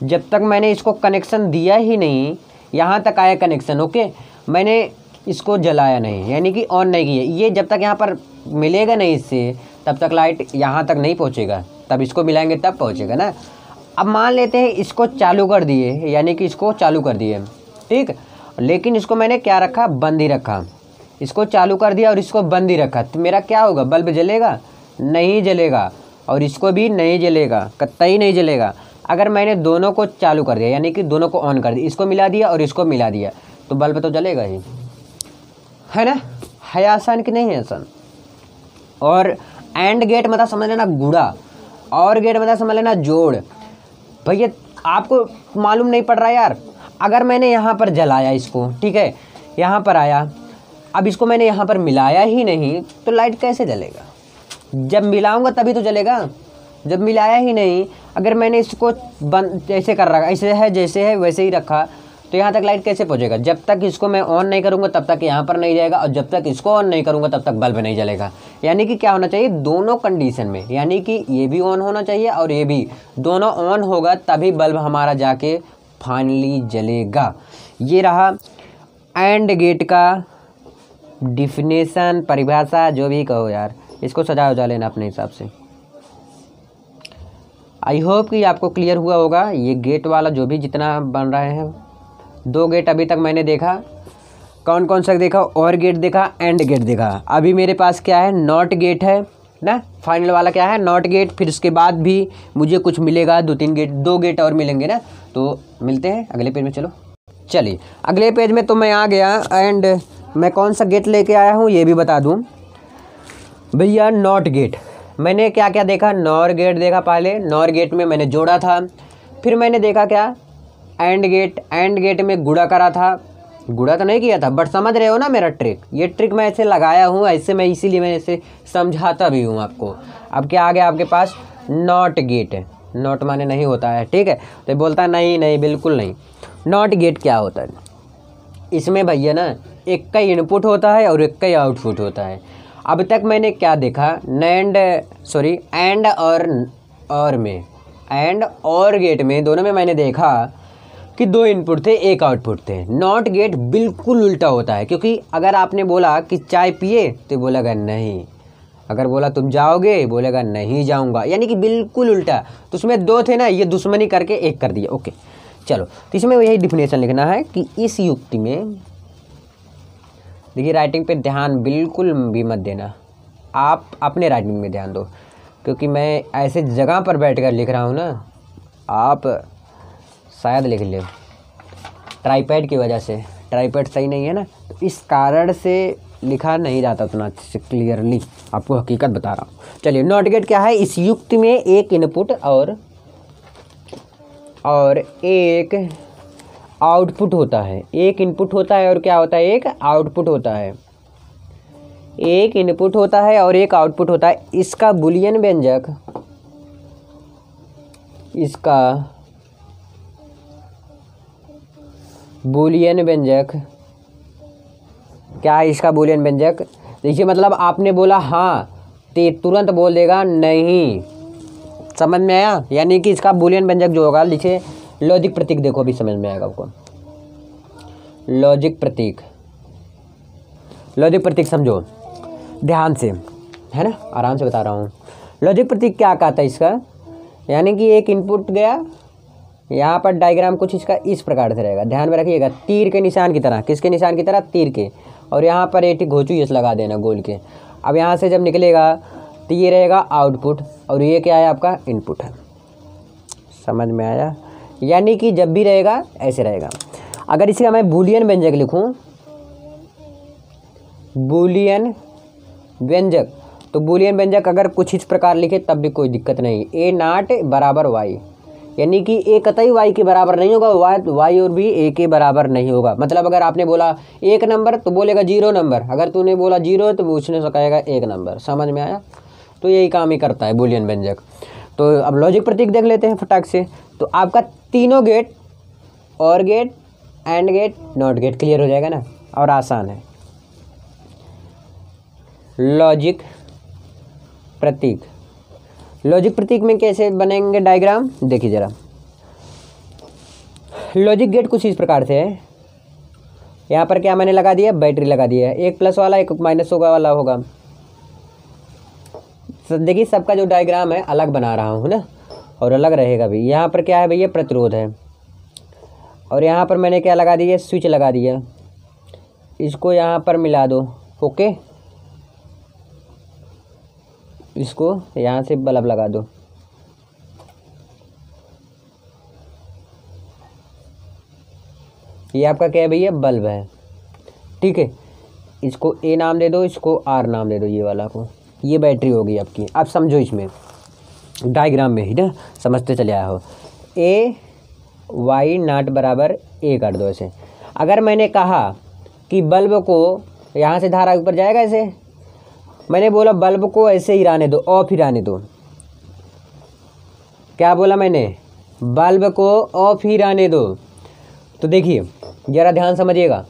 जब तक मैंने इसको कनेक्शन दिया ही नहीं, यहाँ तक आया कनेक्शन, ओके, मैंने इसको जलाया नहीं, यानी कि ऑन नहीं किया, ये जब तक यहाँ पर मिलेगा नहीं इससे, तब तक लाइट यहाँ तक नहीं पहुँचेगा, तब इसको मिलाएंगे तब पहुँचेगा ना। अब मान लेते हैं इसको चालू कर दिए, यानी कि इसको चालू कर दिए, ठीक, लेकिन इसको मैंने क्या रखा, बंद ही रखा। इसको चालू कर दिया और इसको बंद ही रखा, तो मेरा क्या होगा, बल्ब जलेगा, नहीं जलेगा, और इसको भी नहीं जलेगा, कतई नहीं जलेगा। अगर मैंने दोनों को चालू कर दिया, यानी कि दोनों को ऑन कर दिया, इसको मिला दिया और इसको मिला दिया, तो बल्ब तो जलेगा ही, है ना। है आसान कि नहीं है आसान। और एंड गेट मतलब समझ लेना गुणा, और गेट मतलब समझ लेना जोड़। भैया आपको मालूम नहीं पड़ रहा यार, अगर मैंने यहाँ पर जलाया इसको, ठीक है, यहाँ पर आया, अब इसको मैंने यहाँ पर मिलाया ही नहीं तो लाइट कैसे जलेगा? जब मिलाऊंगा तभी तो जलेगा, जब मिलाया ही नहीं। अगर मैंने इसको बंद जैसे कर रखा, ऐसे है जैसे है वैसे ही रखा, तो यहाँ तक लाइट कैसे पहुँचेगा? जब तक इसको मैं ऑन नहीं करूँगा तब तक यहाँ पर नहीं जाएगा, और जब तक इसको ऑन नहीं करूँगा तब तक बल्ब नहीं जलेगा। यानी कि क्या होना चाहिए, दोनों कंडीशन में, यानी कि ये भी ऑन होना चाहिए और ये भी, दोनों ऑन होगा तभी बल्ब हमारा जाके फाइनली जलेगा। ये रहा एंड गेट का डिफिनेशन, परिभाषा, जो भी कहो यार, इसको सजा उजा लेना अपने हिसाब से। आई होप कि आपको क्लियर हुआ होगा। ये गेट वाला जो भी जितना बन रहे हैं, 2 गेट अभी तक मैंने देखा। कौन कौन सा देखा? और गेट देखा, एंड गेट देखा। अभी मेरे पास क्या है, नॉट गेट है ना, फाइनल वाला क्या है, नॉट गेट। फिर उसके बाद भी मुझे कुछ मिलेगा, 2-3 गेट, 2 गेट और मिलेंगे ना। तो मिलते हैं अगले पेज में। चलो चलिए अगले पेज में तो मैं आ गया। एंड मैं कौन सा गेट लेके आया हूँ ये भी बता दूँ भैया। नॉट गेट मैंने क्या क्या देखा, नॉर गेट देखा पहले, नॉर गेट में मैंने जोड़ा था। फिर मैंने देखा क्या, एंड गेट। एंड गेट में गुणा करा था, गुणा तो नहीं किया था, बट समझ रहे हो ना मेरा ट्रिक। ये ट्रिक मैं ऐसे लगाया हूँ, ऐसे मैं इसीलिए मैं ऐसे समझाता भी हूँ आपको। अब क्या आ गया आपके पास, नॉट गेट। नॉट माने नहीं होता है, ठीक है, तो बोलता है नहीं नहीं बिल्कुल नहीं। नॉट गेट क्या होता है, इसमें भैया ना एक का इनपुट होता है और एक का आउटपुट होता है। अब तक मैंने क्या देखा, एंड और में, एंड और गेट में, दोनों में मैंने देखा कि 2 इनपुट थे, 1 आउटपुट थे। नॉट गेट बिल्कुल उल्टा होता है, क्योंकि अगर आपने बोला कि चाय पिए तो बोलेगा नहीं, अगर बोला तुम जाओगे बोलेगा नहीं जाऊंगा, यानी कि बिल्कुल उल्टा। तो उसमें 2 थे ना, ये दुश्मनी करके 1 कर दिया। ओके चलो, तो इसमें यही डिफिनेशन लिखना है कि इस युक्ति में, देखिए राइटिंग पे ध्यान बिल्कुल भी मत देना, आप अपने राइटिंग में ध्यान दो, क्योंकि मैं ऐसे जगह पर बैठकर लिख रहा हूँ ना, आप शायद लिख ले ट्राईपैड की वजह से, ट्राईपैड सही नहीं है ना, तो इस कारण से लिखा नहीं जाता उतना अच्छे से क्लियरली, आपको हकीकत बता रहा हूँ। चलिए नॉट गेट क्या है, इस युक्ति में एक इनपुट और एक आउटपुट होता है। एक इनपुट होता है और क्या होता है, एक आउटपुट होता है। एक इनपुट होता है और एक आउटपुट होता है। इसका बूलियन व्यंजक, इसका बूलियन व्यंजक क्या है, इसका बूलियन व्यंजक देखिए, मतलब आपने बोला हाँ तो तुरंत बोल देगा नहीं, समझ में आया? यानी कि इसका बूलियन व्यंजक जो होगा, लिखे लॉजिक प्रतीक, देखो अभी समझ में आएगा आपको। लॉजिक प्रतीक, लॉजिक प्रतीक समझो ध्यान से, है ना, आराम से बता रहा हूँ। लॉजिक प्रतीक क्या कहता है इसका, यानी कि एक इनपुट गया, यहाँ पर डायग्राम कुछ इसका इस प्रकार से रहेगा, ध्यान में रखिएगा, तीर के निशान की तरह। किसके निशान की तरह, तीर के। और यहाँ पर एक घोचू यस लगा देना गोल के। अब यहाँ से जब निकलेगा तो ये रहेगा आउटपुट और ये क्या है आपका इनपुट है। समझ में आया? यानी कि जब भी रहेगा ऐसे रहेगा। अगर इसका मैं बूलियन व्यंजक लिखूं, बूलियन व्यंजक, तो बूलियन व्यंजक अगर कुछ इस प्रकार लिखे तब भी कोई दिक्कत नहीं। ए नॉट बराबर वाई, यानी कि ए कतई वाई के बराबर नहीं होगा, वाई और भी ए के बराबर नहीं होगा। मतलब अगर आपने बोला 1 नंबर तो बोलेगा 0 नंबर, अगर तूने बोला 0 तो उसने कहेगा 1 नंबर। समझ में आया? तो यही काम ही करता है बूलियन व्यंजक। तो अब लॉजिक प्रतीक देख लेते हैं फटाक से। तो आपका तीनों gate, OR gate, AND gate, NOT gate clear हो जाएगा ना, और आसान है। लॉजिक प्रतीक, लॉजिक प्रतीक में कैसे बनेंगे डायग्राम, देखिए जरा। लॉजिक गेट कुछ इस प्रकार से है। यहाँ पर क्या मैंने लगा दिया, बैटरी लगा दिया है, एक प्लस वाला एक माइनस वाला होगा। देखिए सबका जो डायग्राम है अलग बना रहा हूँ ना, और अलग रहेगा भी। यहाँ पर क्या है भैया, प्रतिरोध है, और यहाँ पर मैंने क्या लगा दिया, स्विच लगा दिया। इसको यहाँ पर मिला दो, ओके, इसको यहाँ से बल्ब लगा दो। ये आपका क्या है भैया, बल्ब है, ठीक है। इसको ए नाम दे दो, इसको आर नाम दे दो, ये वाला को। ये बैटरी होगी आपकी। अब समझो इसमें, डायग्राम में ही ना समझते चले आए हो। ए वाई नॉट बराबर ए कर दो ऐसे। अगर मैंने कहा कि बल्ब को यहाँ से धारा ऊपर जाएगा ऐसे, मैंने बोला बल्ब को ऐसे ही रहने दो, ऑफ ही रहने दो। क्या बोला मैंने? बल्ब को ऑफ ही रहने दो। तो देखिए ज़रा ध्यान समझिएगा।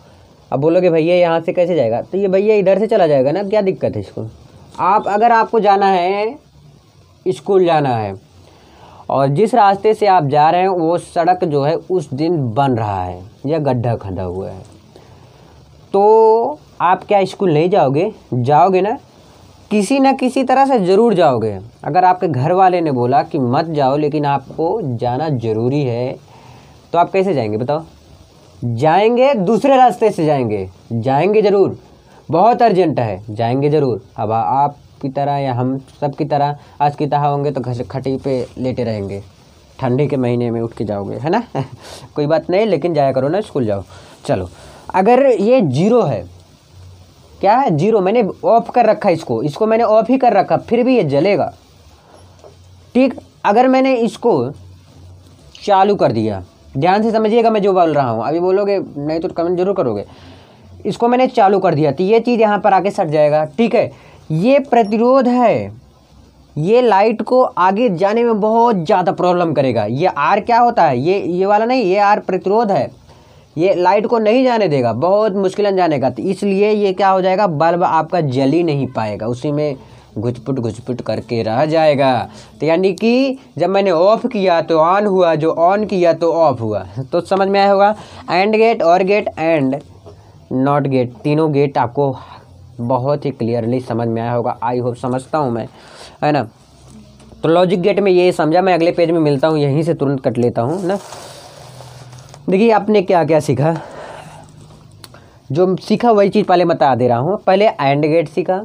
अब बोलोगे भैया यहाँ से कैसे जाएगा, तो ये भैया इधर से चला जाएगा ना, क्या दिक्कत है इसको। अगर आपको जाना है, स्कूल जाना है, और जिस रास्ते से आप जा रहे हैं वो सड़क जो है उस दिन बन रहा है या गड्ढा खड़ा हुआ है, तो आप क्या स्कूल नहीं जाओगे? जाओगे ना, किसी न किसी तरह से ज़रूर जाओगे। अगर आपके घर वाले ने बोला कि मत जाओ लेकिन आपको जाना ज़रूरी है, तो आप कैसे जाएंगे बताओ? जाएंगे, दूसरे रास्ते से जाएंगे ज़रूर, बहुत अर्जेंट है, जाएंगे ज़रूर। अब आप की तरह या हम सब की तरह आज की तरह होंगे तो खटी पे लेटे रहेंगे, ठंडी के महीने में उठ के जाओगे, है ना। कोई बात नहीं, लेकिन जाया करो ना, स्कूल जाओ। चलो, अगर ये जीरो है, क्या है जीरो, मैंने ऑफ कर रखा है इसको मैंने ऑफ ही कर रखा, फिर भी ये जलेगा, ठीक। अगर मैंने इसको चालू कर दिया, ध्यान से समझिएगा मैं जो बोल रहा हूँ, अभी बोलोगे नहीं तो कमेंट जरूर करोगे। इसको मैंने चालू कर दिया तो ये चीज़ यहाँ पर आके सट जाएगा, ठीक है। ये प्रतिरोध है, ये लाइट को आगे जाने में बहुत ज़्यादा प्रॉब्लम करेगा। ये आर क्या होता है, ये वाला नहीं, ये आर प्रतिरोध है, ये लाइट को नहीं जाने देगा, बहुत मुश्किल जाने का। तो इसलिए ये क्या हो जाएगा, बल्ब आपका जल ही नहीं पाएगा, उसी में घुचपुट करके रह जाएगा। तो यानी कि जब मैंने ऑफ किया तो ऑन हुआ, जो ऑन किया तो ऑफ हुआ। तो समझ में आया होगा। And gate, OR gate and not gate, तीनों गेट आपको बहुत ही क्लियरली समझ में आया होगा, आई होप, समझता हूँ मैं, है ना। तो लॉजिक गेट में ये समझा। मैं अगले पेज में मिलता हूँ, यहीं से तुरंत कट लेता हूँ ना। देखिए आपने क्या क्या सीखा, जो सीखा वही चीज़ पहले बता दे रहा हूँ। पहले एंड गेट सीखा,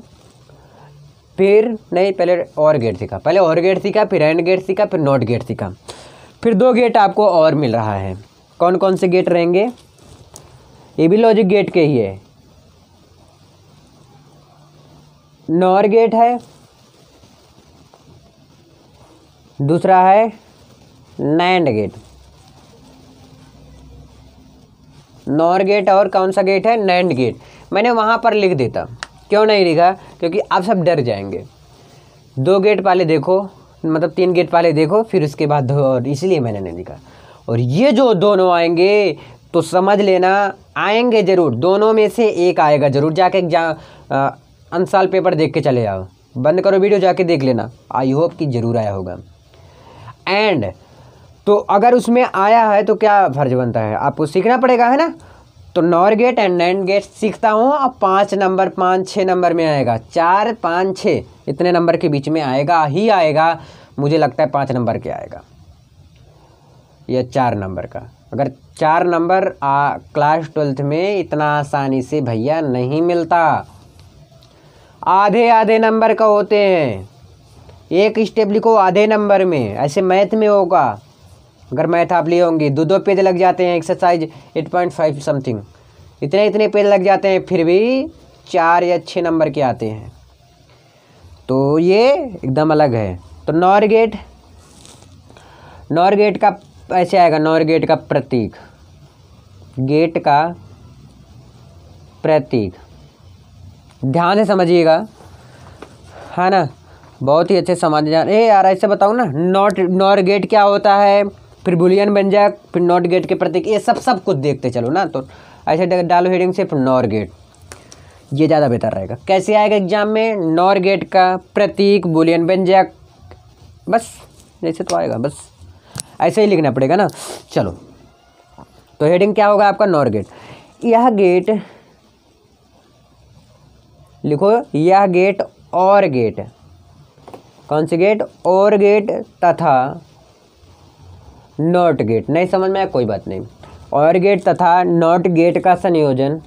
फिर नहीं, पहले और गेट सीखा, पहले और गेट सीखा, फिर एंड गेट सीखा, फिर नॉट गेट सीखा, फिर दो गेट आपको और मिल रहा है। कौन कौन से गेट रहेंगे? ये भी लॉजिक गेट के ही है। नॉर गेट है, दूसरा है नैंड गेट। नॉर गेट और कौन सा गेट है? NAND gate. मैंने वहाँ पर लिख देता, क्यों नहीं लिखा? क्योंकि आप सब डर जाएंगे। दो गेट पहले देखो, मतलब तीन गेट पहले देखो, फिर उसके बाद दो, और इसलिए मैंने नहीं लिखा। और ये जो दोनों आएंगे तो समझ लेना, आएंगे ज़रूर, दोनों में से एक आएगा ज़रूर। जाके अंसाल पेपर देख के चले आओ, बंद करो वीडियो, जाके देख लेना, आई होप कि ज़रूर आया होगा। एंड तो अगर उसमें आया है तो क्या फर्ज बनता है, आपको सीखना पड़ेगा, है ना। तो NOR gate and NAND gate सीखता हूँ। अब 5 नंबर 5-6 नंबर में आएगा, 4 5 6 इतने नंबर के बीच में आएगा ही आएगा। मुझे लगता है 5 नंबर के आएगा या 4 नंबर का। अगर 4 नंबर क्लास 12th में इतना आसानी से भैया नहीं मिलता, आधे आधे नंबर का होते हैं। एक स्टेप लिखो आधे नंबर में, ऐसे मैथ में होगा। अगर मैथ आप लिए होंगे, दो पेज लग जाते हैं, एक्सरसाइज 8.5 समथिंग, इतने पेज लग जाते हैं, फिर भी 4 या 6 नंबर के आते हैं। तो ये एकदम अलग है। तो नॉर गेट का ऐसे आएगा, नॉर गेट का प्रतीक, गेट का प्रतीक, ध्यान से समझिएगा, है ना, बहुत ही अच्छे समझ जान। यार ऐसे बताओ ना, नॉर गेट क्या होता है, फिर बुलियन बन जाए, फिर नॉट गेट के प्रतीक, ये सब कुछ देखते चलो ना। तो ऐसे डालो हेडिंग से, फिर नॉर गेट, ये ज़्यादा बेहतर रहेगा। कैसे आएगा एग्जाम में? नॉर गेट का प्रतीक बुलियन बन जाए, बस जैसे तो आएगा, बस ऐसे ही लिखना पड़ेगा ना। चलो, तो हेडिंग क्या होगा आपका? Nor gate. यह गेट लिखो, यह गेट और गेट, कौन सी गेट? और गेट तथा नॉट गेट। नहीं समझ में आया, कोई बात नहीं। और गेट तथा नॉट गेट का संयोजन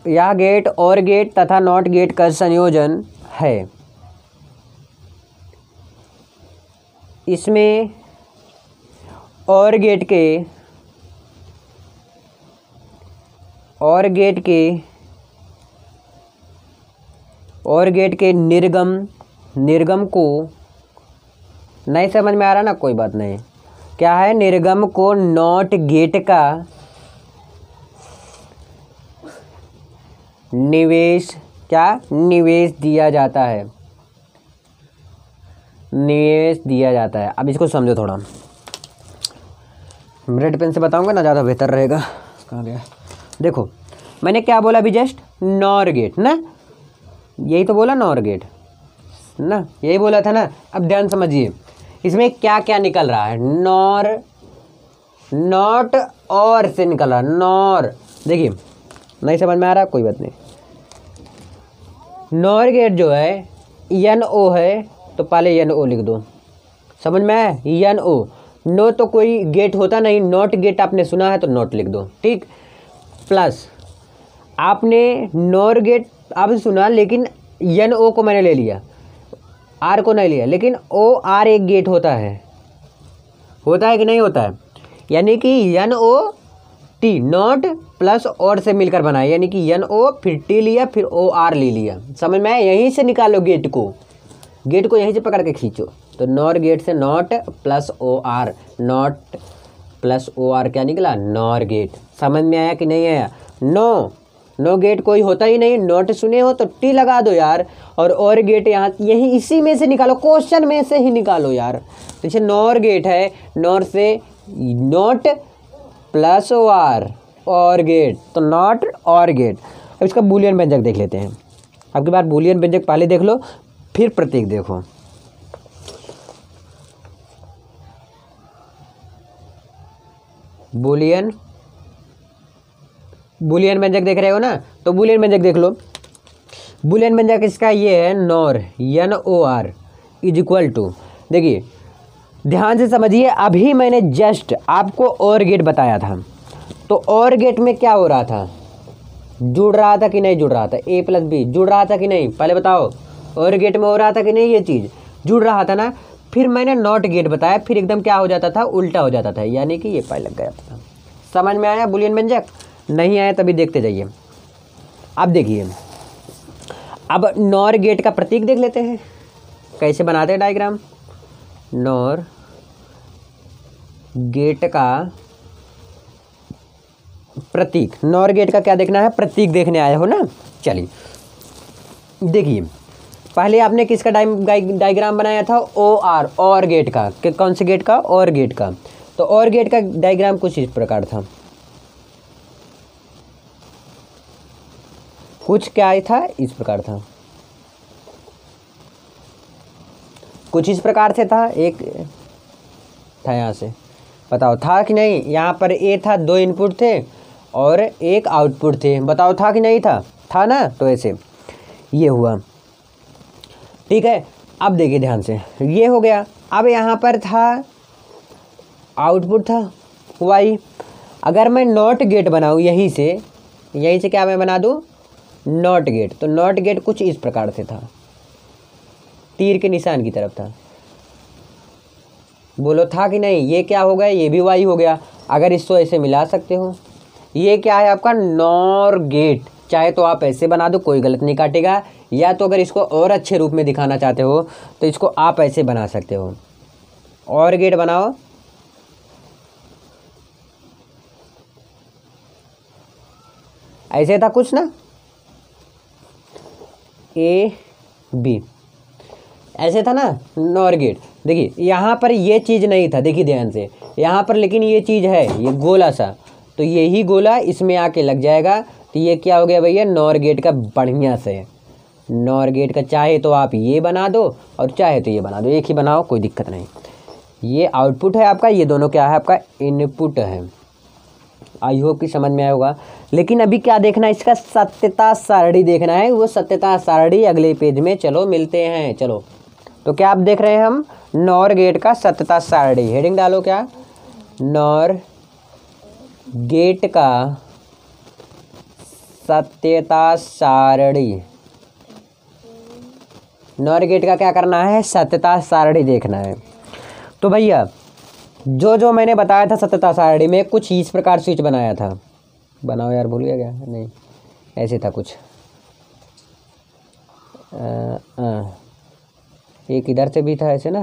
यह गेट और गेट तथा नॉट गेट का संयोजन है। इसमें और गेट के और गेट के निर्गम को नहीं समझ में आ रहा ना, कोई बात नहीं। क्या है, निर्गम को नॉट गेट का निवेश दिया जाता है, निवेश दिया जाता है। अब इसको समझो थोड़ा, रेड पेन से बताऊंगा ना, ज़्यादा बेहतर रहेगा। कहाँ गया, देखो मैंने क्या बोला अभी जस्ट, नॉर गेट ना, यही तो बोला नॉर गेट ना, यही बोला था ना। अब ध्यान समझिए इसमें क्या क्या निकल रहा है, नॉर, नॉट और से निकल रहा है नॉर। देखिए नहीं समझ में आ रहा, कोई बात नहीं। नॉर गेट जो है एन ओ है, तो पहले एन ओ लिख दो, समझ में आया, एन ओ। नो तो कोई गेट होता नहीं, नॉट गेट आपने सुना है तो नॉट लिख दो, ठीक। प्लस आपने नॉर गेट अब सुना, लेकिन एन ओ को मैंने ले लिया, आर को नहीं लिया, लेकिन ओ आर एक गेट होता है कि नहीं होता है, यानी कि N O T, not plus और से मिलकर बना है, यानी कि एन ओ फिर टी लिया फिर ओ आर ले लिया, समझ में आया। यहीं से निकालो गेट को यहीं से पकड़ के खींचो, तो नॉर गेट से not plus O R, not plus O R क्या निकला, नॉर गेट। समझ में आया कि नहीं आया। नो गेट कोई होता ही नहीं, नॉट सुने हो तो टी लगा दो यार, और गेट यहाँ यही इसी में से निकालो, क्वेश्चन में से ही निकालो यार। जैसे नॉर गेट है, नॉर से नॉट प्लस ओ आर, और गेट तो नॉट और गेट। अब इसका बूलियन व्यंजक देख लेते हैं। आपके पास बूलियन व्यंजक पहले देख लो, फिर प्रतीक देखो। बूलियन व्यंजक देख रहे हो ना, तो बूलियन व्यंजक देख लो। बूलियन व्यंजक इसका ये है, NOR N O R is equal to, देखिए ध्यान से समझिए, अभी मैंने जस्ट आपको और गेट बताया था, तो और गेट में क्या हो रहा था, जुड़ रहा था कि नहीं जुड़ रहा था, ए प्लस बी जुड़ रहा था कि नहीं, पहले बताओ। और गेट में हो रहा था कि नहीं, ये चीज़ जुड़ रहा था ना। फिर मैंने नॉट गेट बताया, फिर एकदम क्या हो जाता था, उल्टा हो जाता था, यानी कि ये पाई लग गया था। समझ में आया बूलियन व्यंजक, नहीं आया तभी देखते जाइए। अब देखिए, अब नॉर गेट का प्रतीक देख लेते हैं, कैसे बनाते हैं डायग्राम। नॉर गेट का प्रतीक, नॉर गेट का क्या देखना है, प्रतीक देखने आए हो ना। चलिए देखिए, पहले आपने किसका डायग्राम बनाया था, ओ आर, और गेट का, कौन से गेट का, और गेट का। तो और गेट का डायग्राम कुछ इस प्रकार था, कुछ क्या था, इस प्रकार था, कुछ इस प्रकार से था। एक था यहाँ से, बताओ था कि नहीं, यहाँ पर ए था, 2 इनपुट थे और एक आउटपुट थे, बताओ था कि नहीं था, था ना। तो ऐसे ये हुआ, ठीक है। अब देखिए ध्यान से, ये हो गया। अब यहाँ पर था आउटपुट था वाई, अगर मैं नॉट गेट बनाऊँ यहीं से क्या मैं बना दूँ, नॉट गेट। तो नॉट गेट कुछ इस प्रकार से था, तीर के निशान की तरफ था, बोलो था कि नहीं। ये क्या हो गया, ये भी वाई हो गया। अगर इसको ऐसे मिला सकते हो, ये क्या है आपका नॉर गेट। चाहे तो आप ऐसे बना दो, कोई गलत नहीं काटेगा, या तो अगर इसको और अच्छे रूप में दिखाना चाहते हो तो इसको आप ऐसे बना सकते हो, और गेट बनाओ, ऐसे था कुछ ना, ए बी ऐसे था ना, नॉर गेट। देखिए यहाँ पर ये चीज़ नहीं था, देखिए ध्यान से यहाँ पर, लेकिन ये चीज़ है, ये गोला सा, तो यही गोला इसमें आके लग जाएगा। तो ये क्या हो गया भैया, नॉर गेट का बढ़िया से, नॉर गेट का। चाहे तो आप ये बना दो और चाहे तो ये बना दो, एक ही बनाओ, कोई दिक्कत नहीं। ये आउटपुट है आपका, ये दोनों क्या है आपका, इनपुट है। आई होप कि समझ में आया होगा। लेकिन अभी क्या देखना है, इसका सत्यता सारणी देखना है, वो सत्यता सारणी अगले पेज में चलो मिलते हैं। चलो तो क्या आप देख रहे हैं हम, नॉर गेट का सत्यता सारणी, हेडिंग डालो क्या, नॉर गेट का सत्यता सारणी। नॉर गेट का क्या करना है, सत्यता सारणी देखना है। तो भैया जो मैंने बताया था सत्यता सारणी में, कुछ इस प्रकार स्विच बनाया था, बनाओ यार, भूल गया क्या, नहीं ऐसे था कुछ, एक इधर से भी था ऐसे ना,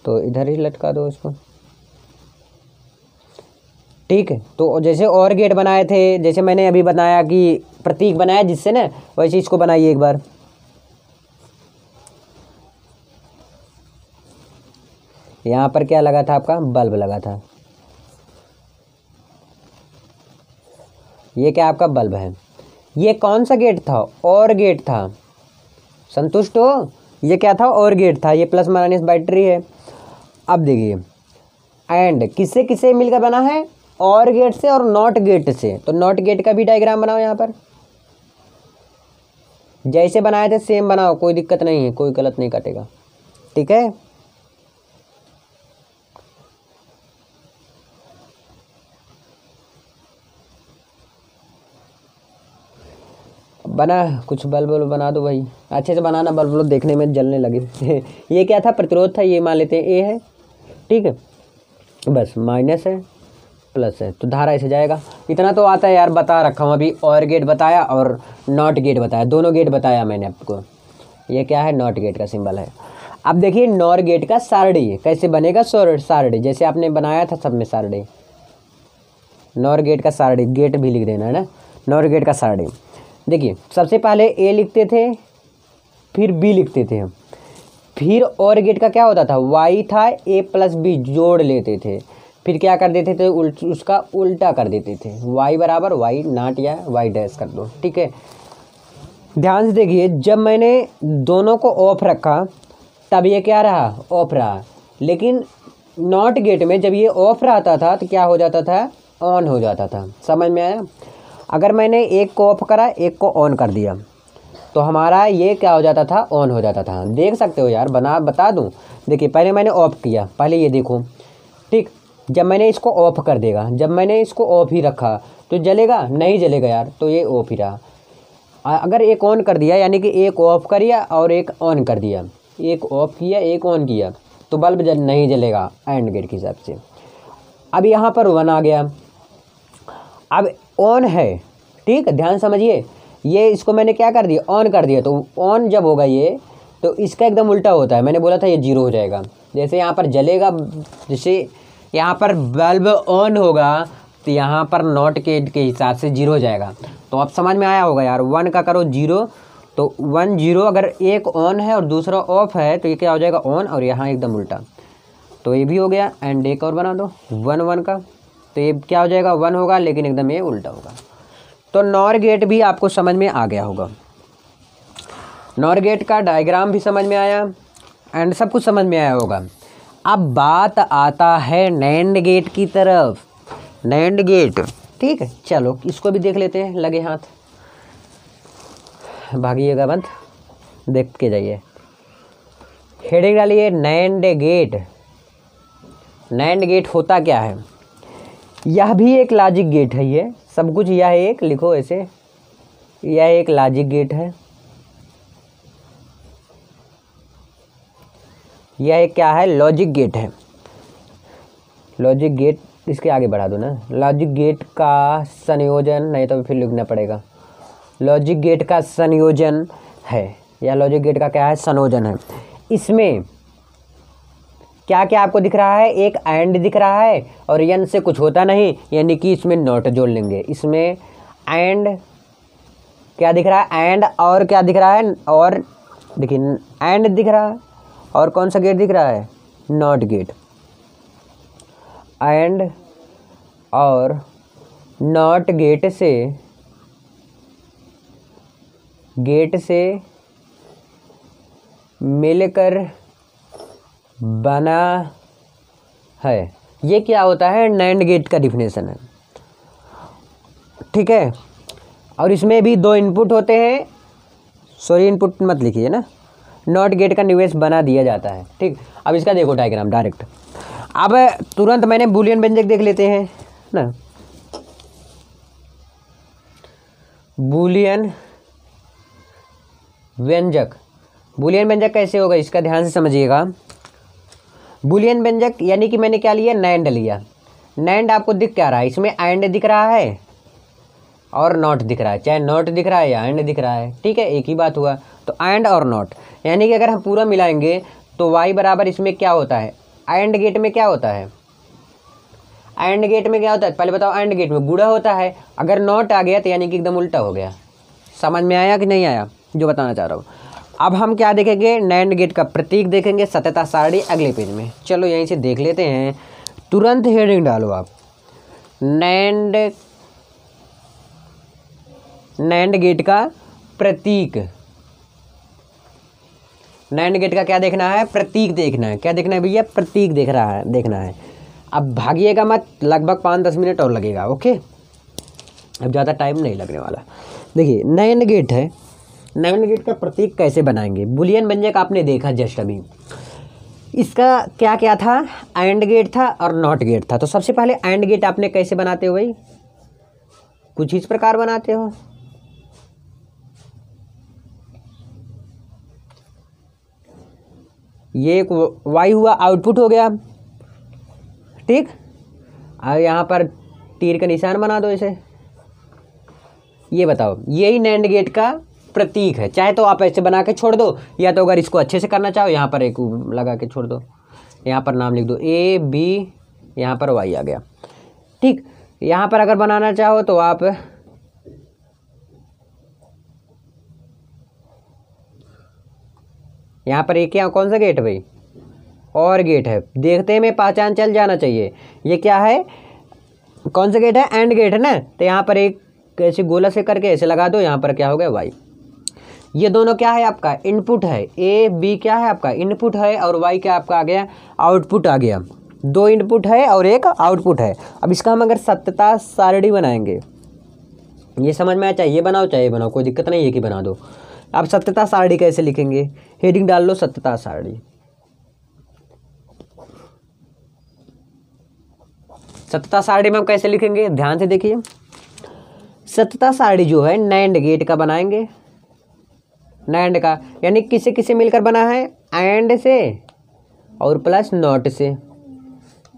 तो इधर ही लटका दो इसको। ठीक है, तो जैसे और गेट बनाए थे, जैसे मैंने अभी बनाया कि प्रतीक बनाया जिससे ना, वैसे इसको बनाइए एक बार। यहाँ पर क्या लगा था आपका, बल्ब लगा था। ये क्या आपका बल्ब है। ये कौन सा गेट था, और गेट था। संतुष्ट हो, ये क्या था, और गेट था। ये प्लस माइनस बैटरी है। अब देखिए, एंड किससे किससे मिलकर बना है, और गेट से और नॉट गेट से। तो नॉट गेट का भी डायग्राम बनाओ यहाँ पर, जैसे बनाए थे सेम बनाओ, कोई दिक्कत नहीं है, कोई गलत नहीं कटेगा। ठीक है, बना कुछ बल्ब वल्ब बना दो भाई, अच्छे से बनाना, बल्ब वल्ब देखने में जलने लगे। ये क्या था, प्रतिरोध था, ये मान लेते हैं ए है। ठीक है, बस माइनस है प्लस है, तो धारा ऐसे जाएगा। इतना तो आता है यार, बता रखा हूँ अभी। और गेट बताया और नॉट गेट बताया, दोनों गेट बताया मैंने आपको। ये क्या है, नॉट गेट का सिंबल है। अब देखिए नॉर गेट का सारडी कैसे बनेगा। सारडी जैसे आपने बनाया था सब में सारडी, नॉर गेट का सारडी, गेट भी लिख देना है ना, नॉर गेट का सारडी। देखिए सबसे पहले ए लिखते थे, फिर बी लिखते थे हम, फिर और गेट का क्या होता था, वाई था, ए प्लस बी जोड़ लेते थे, फिर क्या कर देते थे, उसका उल्टा कर देते थे, वाई बराबर वाई नॉट या वाई डैश कर दो। ठीक है, ध्यान से देखिए, जब मैंने दोनों को ऑफ रखा तब ये क्या रहा, ऑफ रहा। लेकिन नॉट गेट में जब ये ऑफ रहता था तो क्या हो जाता था, ऑन हो जाता था। समझ में आया। अगर मैंने एक को ऑफ करा, एक को ऑन कर दिया, तो हमारा ये क्या हो जाता था, ऑन हो जाता था। देख सकते हो यार, बता दूं। देखिए पहले मैंने ऑफ किया, पहले ये देखो। ठीक, जब मैंने इसको ऑफ कर देगा, जब मैंने इसको ऑफ ही रखा तो जलेगा नहीं, जलेगा यार, तो ये ऑफ ही रहा। अगर एक ऑन कर दिया, यानी कि एक ऑफ करिया और एक ऑन कर दिया, एक ऑफ किया एक ऑन किया, तो बल्ब नहीं जलेगा एंड गेट के हिसाब से। अब यहाँ पर 1 आ गया, अब ऑन है। ठीक, ध्यान समझिए, ये इसको मैंने क्या कर दिया, ऑन कर दिया, तो ऑन जब होगा ये, तो इसका एकदम उल्टा होता है। मैंने बोला था ये 0 हो जाएगा। जैसे यहाँ पर जलेगा, जैसे यहाँ पर बल्ब ऑन होगा तो यहाँ पर नॉट के हिसाब से 0 हो जाएगा। तो अब समझ में आया होगा यार, 1 का करो 0, तो 1 0, अगर एक ऑन है और दूसरा ऑफ है तो ये क्या हो जाएगा, ऑन, और यहाँ एकदम उल्टा। तो ये भी हो गया। एंड एक और बना दो 1 1 का, तो ये क्या हो जाएगा, 1 होगा, लेकिन एकदम ये उल्टा होगा। तो नॉर गेट भी आपको समझ में आ गया होगा। नॉर गेट का डायग्राम भी समझ में आया एंड सब कुछ समझ में आया होगा। अब बात आता है नैंड गेट की तरफ। नैंड गेट, ठीक है, चलो इसको भी देख लेते हैं, लगे हाथ, भागिएगा मत, देख के जाइए। हेडिंग डालिए नैंड गेट। नैंड गेट होता क्या है, यह भी एक लॉजिक गेट है। ये सब कुछ, यह एक लिखो ऐसे, यह एक लॉजिक गेट है। यह एक क्या है, लॉजिक गेट है। लॉजिक गेट, इसके आगे बढ़ा दो ना, लॉजिक गेट का संयोजन, नहीं तो फिर लिखना पड़ेगा। लॉजिक गेट का संयोजन है, या लॉजिक गेट का क्या है, संयोजन है। इसमें क्या क्या आपको दिख रहा है, एक एंड दिख रहा है, और एन से कुछ होता नहीं, यानी कि इसमें नॉट जोड़ लेंगे। इसमें एंड क्या दिख रहा है, एंड, और क्या दिख रहा है, और देखिए एंड दिख रहा है, और कौन सा गेट दिख रहा है, नॉट गेट। एंड और नॉट गेट से मिलकर बना है। ये क्या होता है, नैंड गेट का डिफिनेशन है। ठीक है, और इसमें भी 2 इनपुट होते हैं, सॉरी इनपुट मत लिखिए ना, नॉट गेट का निवेश बना दिया जाता है। ठीक, अब इसका देखो डायग्राम डायरेक्ट। अब तुरंत मैंने बूलियन व्यंजक देख लेते हैं ना। बूलियन व्यंजक, बूलियन व्यंजक कैसे होगा, इसका ध्यान से समझिएगा। बूलियन व्यंजक यानी कि मैंने क्या लिया, नैंड लिया। नैंड आपको दिख क्या रहा है, इसमें एंड दिख रहा है और नॉट दिख रहा है, चाहे नॉट दिख रहा है या एंड दिख रहा है, ठीक है, एक ही बात हुआ। तो एंड और नॉट, यानी कि अगर हम पूरा मिलाएंगे तो y बराबर इसमें क्या होता है, एंड गेट में क्या होता है, एंड गेट में क्या होता है, पहले बताओ, एंड गेट में गुणा होता है, अगर नॉट आ गया तो यानी कि एकदम उल्टा हो गया। समझ में आया कि नहीं आया जो बताना चाह रहा हूँ। अब हम क्या देखेंगे, नैंड गेट का प्रतीक देखेंगे, सत्यता सारणी अगले पेज में। चलो यहीं से देख लेते हैं, तुरंत हेडिंग डालो आप, नैंड गेट का प्रतीक। नैंड गेट का क्या देखना है, प्रतीक देखना है। क्या देखना है भैया, प्रतीक देखना है। अब भागिएगा मत, लगभग 5-10 मिनट और लगेगा, ओके, अब ज़्यादा टाइम नहीं लगने वाला। देखिए नैंड गेट है, नैंड गेट का प्रतीक कैसे बनाएंगे, बुलियन व्यंजक आपने देखा जस्ट अभी, इसका क्या क्या था, एंड गेट था और नॉट गेट था। तो सबसे पहले एंड गेट आपने कैसे बनाते हो भाई, कुछ इस प्रकार बनाते हो, ये एक वाई हुआ, आउटपुट हो गया, ठीक। अब यहाँ पर तीर का निशान बना दो इसे। ये बताओ, यही नैंड गेट का प्रतीक है। चाहे तो आप ऐसे बना के छोड़ दो, या तो अगर इसको अच्छे से करना चाहो यहाँ पर एक लगा के छोड़ दो, यहाँ पर नाम लिख दो ए बी, यहाँ पर वाई आ गया, ठीक। यहाँ पर अगर बनाना चाहो तो आप यहाँ पर एक क्या, कौन सा गेट भाई, और गेट है, देखते में पहचान चल जाना चाहिए ये क्या है, कौन सा गेट है, एंड गेट है ना। तो यहाँ पर एक ऐसे गोला से करके ऐसे लगा दो, यहाँ पर क्या हो गया वाई। ये दोनों क्या है आपका, इनपुट है, ए बी क्या है आपका इनपुट है, और वाई क्या आपका आ गया, आउटपुट आ गया। 2 इनपुट है और एक आउटपुट है। अब इसका हम अगर सत्यता सारणी बनाएंगे, ये समझ में आया, चाहिए बनाओ चाहे बनाओ, कोई दिक्कत नहीं, एक ही बना दो। अब सत्यता सारणी कैसे लिखेंगे, हेडिंग डाल लो सत्यता सारणी। सत्यता सारणी में हम कैसे लिखेंगे, ध्यान से देखिए, सत्यता सारणी जो है नैंड गेट का बनाएंगे, नैंड का यानी किसे किसे मिलकर बना है, एंड से और प्लस नॉट से,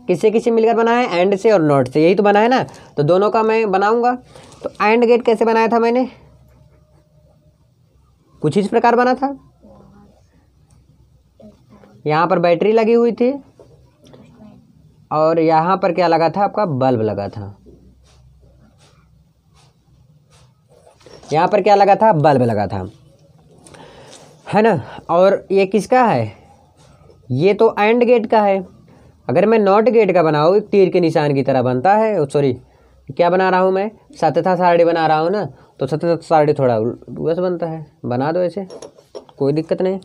किसे किसे मिलकर बना है, एंड से और नॉट से, यही तो बना है ना। तो दोनों का मैं बनाऊंगा। तो एंड गेट कैसे बनाया था मैंने, कुछ इस प्रकार बना था, यहाँ पर बैटरी लगी हुई थी और यहाँ पर क्या लगा था आपका, बल्ब लगा था, यहाँ पर क्या लगा था, बल्ब लगा था, है ना। और ये किसका है, ये तो एंड गेट का है। अगर मैं नॉट गेट का बनाऊँ, एक तीर के निशान की तरह बनता है, सॉरी क्या बना रहा हूँ मैं, सत्यता सारणी बना रहा हूँ ना, तो सत्यता सारणी थोड़ा वैसे बनता है, बना दो ऐसे, कोई दिक्कत नहीं।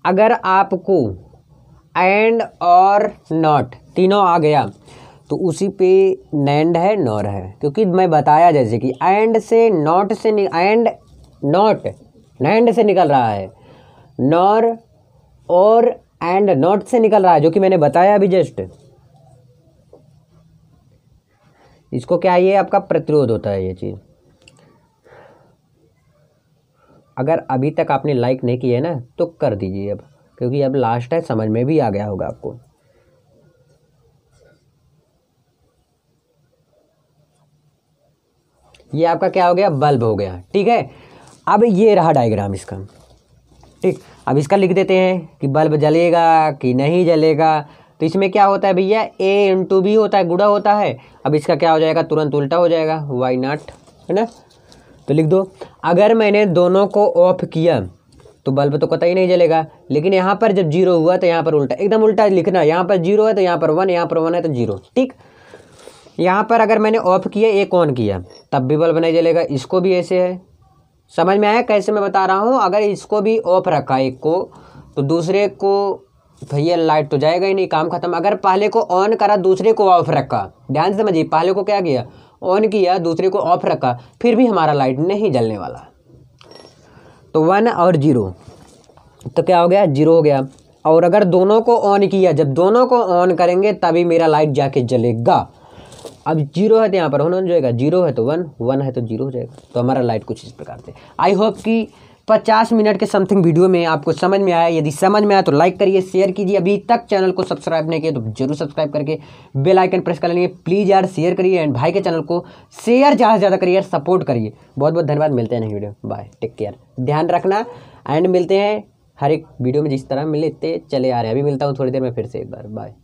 अगर आपको एंड और नॉट तीनों आ गया तो उसी पे नैंड है, नॉर है, क्योंकि मैं बताया जैसे कि एंड से नॉट से एंड नॉट नैंड से निकल रहा है, नॉर और एंड नॉट से निकल रहा है, जो कि मैंने बताया अभी जस्ट। इसको क्या, ये आपका प्रतिरोध होता है ये चीज़। अगर अभी तक आपने लाइक नहीं किया है ना तो कर दीजिए अब, क्योंकि अब लास्ट है, समझ में भी आ गया होगा आपको। ये आपका क्या हो गया, बल्ब हो गया, ठीक है। अब ये रहा डायग्राम इसका, ठीक। अब इसका लिख देते हैं कि बल्ब जलेगा कि नहीं जलेगा। तो इसमें क्या होता है भैया, ए इंटू बी होता है, गुणा होता है। अब इसका क्या हो जाएगा, तुरंत उल्टा हो जाएगा, वाई नॉट, है ना। तो लिख दो, अगर मैंने दोनों को ऑफ किया तो बल्ब तो कतई नहीं जलेगा, लेकिन यहाँ पर जब 0 हुआ तो यहाँ पर उल्टा, एकदम उल्टा लिखना, यहाँ पर 0 है तो यहाँ पर 1, यहाँ पर 1 है तो 0, ठीक। यहाँ पर अगर मैंने ऑफ किया, एक ऑन किया, तब भी बल्ब नहीं जलेगा। इसको भी ऐसे है, समझ में आया कैसे मैं बता रहा हूँ। अगर इसको भी ऑफ रखा एक को, तो दूसरे को भैया लाइट तो जाएगा ही नहीं, काम खत्म। अगर पहले को ऑन करा, दूसरे को ऑफ रखा, ध्यान से समझिए, पहले को क्या किया, ऑन किया, दूसरे को ऑफ रखा, फिर भी हमारा लाइट नहीं जलने वाला। तो 1 और 0, तो क्या हो गया, 0 हो गया। और अगर दोनों को ऑन किया, जब दोनों को ऑन करेंगे तभी मेरा लाइट जाके जलेगा। अब 0 है तो यहाँ पर ऑन हो जाएगा, 0 है तो 1, 1 है तो 0 हो जाएगा। तो हमारा लाइट कुछ इस प्रकार से। आई होप कि 50 मिनट के समथिंग वीडियो में आपको समझ में आया। यदि समझ में आया तो लाइक करिए, शेयर कीजिए। अभी तक चैनल को सब्सक्राइब नहीं किया तो जरूर सब्सक्राइब करके बेल आइकन प्रेस कर लेंगे। प्लीज़ यार शेयर करिए एंड भाई के चैनल को शेयर ज़्यादा से ज़्यादा करिए यार, सपोर्ट करिए। बहुत बहुत धन्यवाद। मिलते हैं next video, bye, take care, ध्यान रखना एंड मिलते हैं हर एक वीडियो में जिस तरह मिलते चले आ रहे हैं। अभी मिलता हूँ थोड़ी देर में फिर से एक बार, बाय।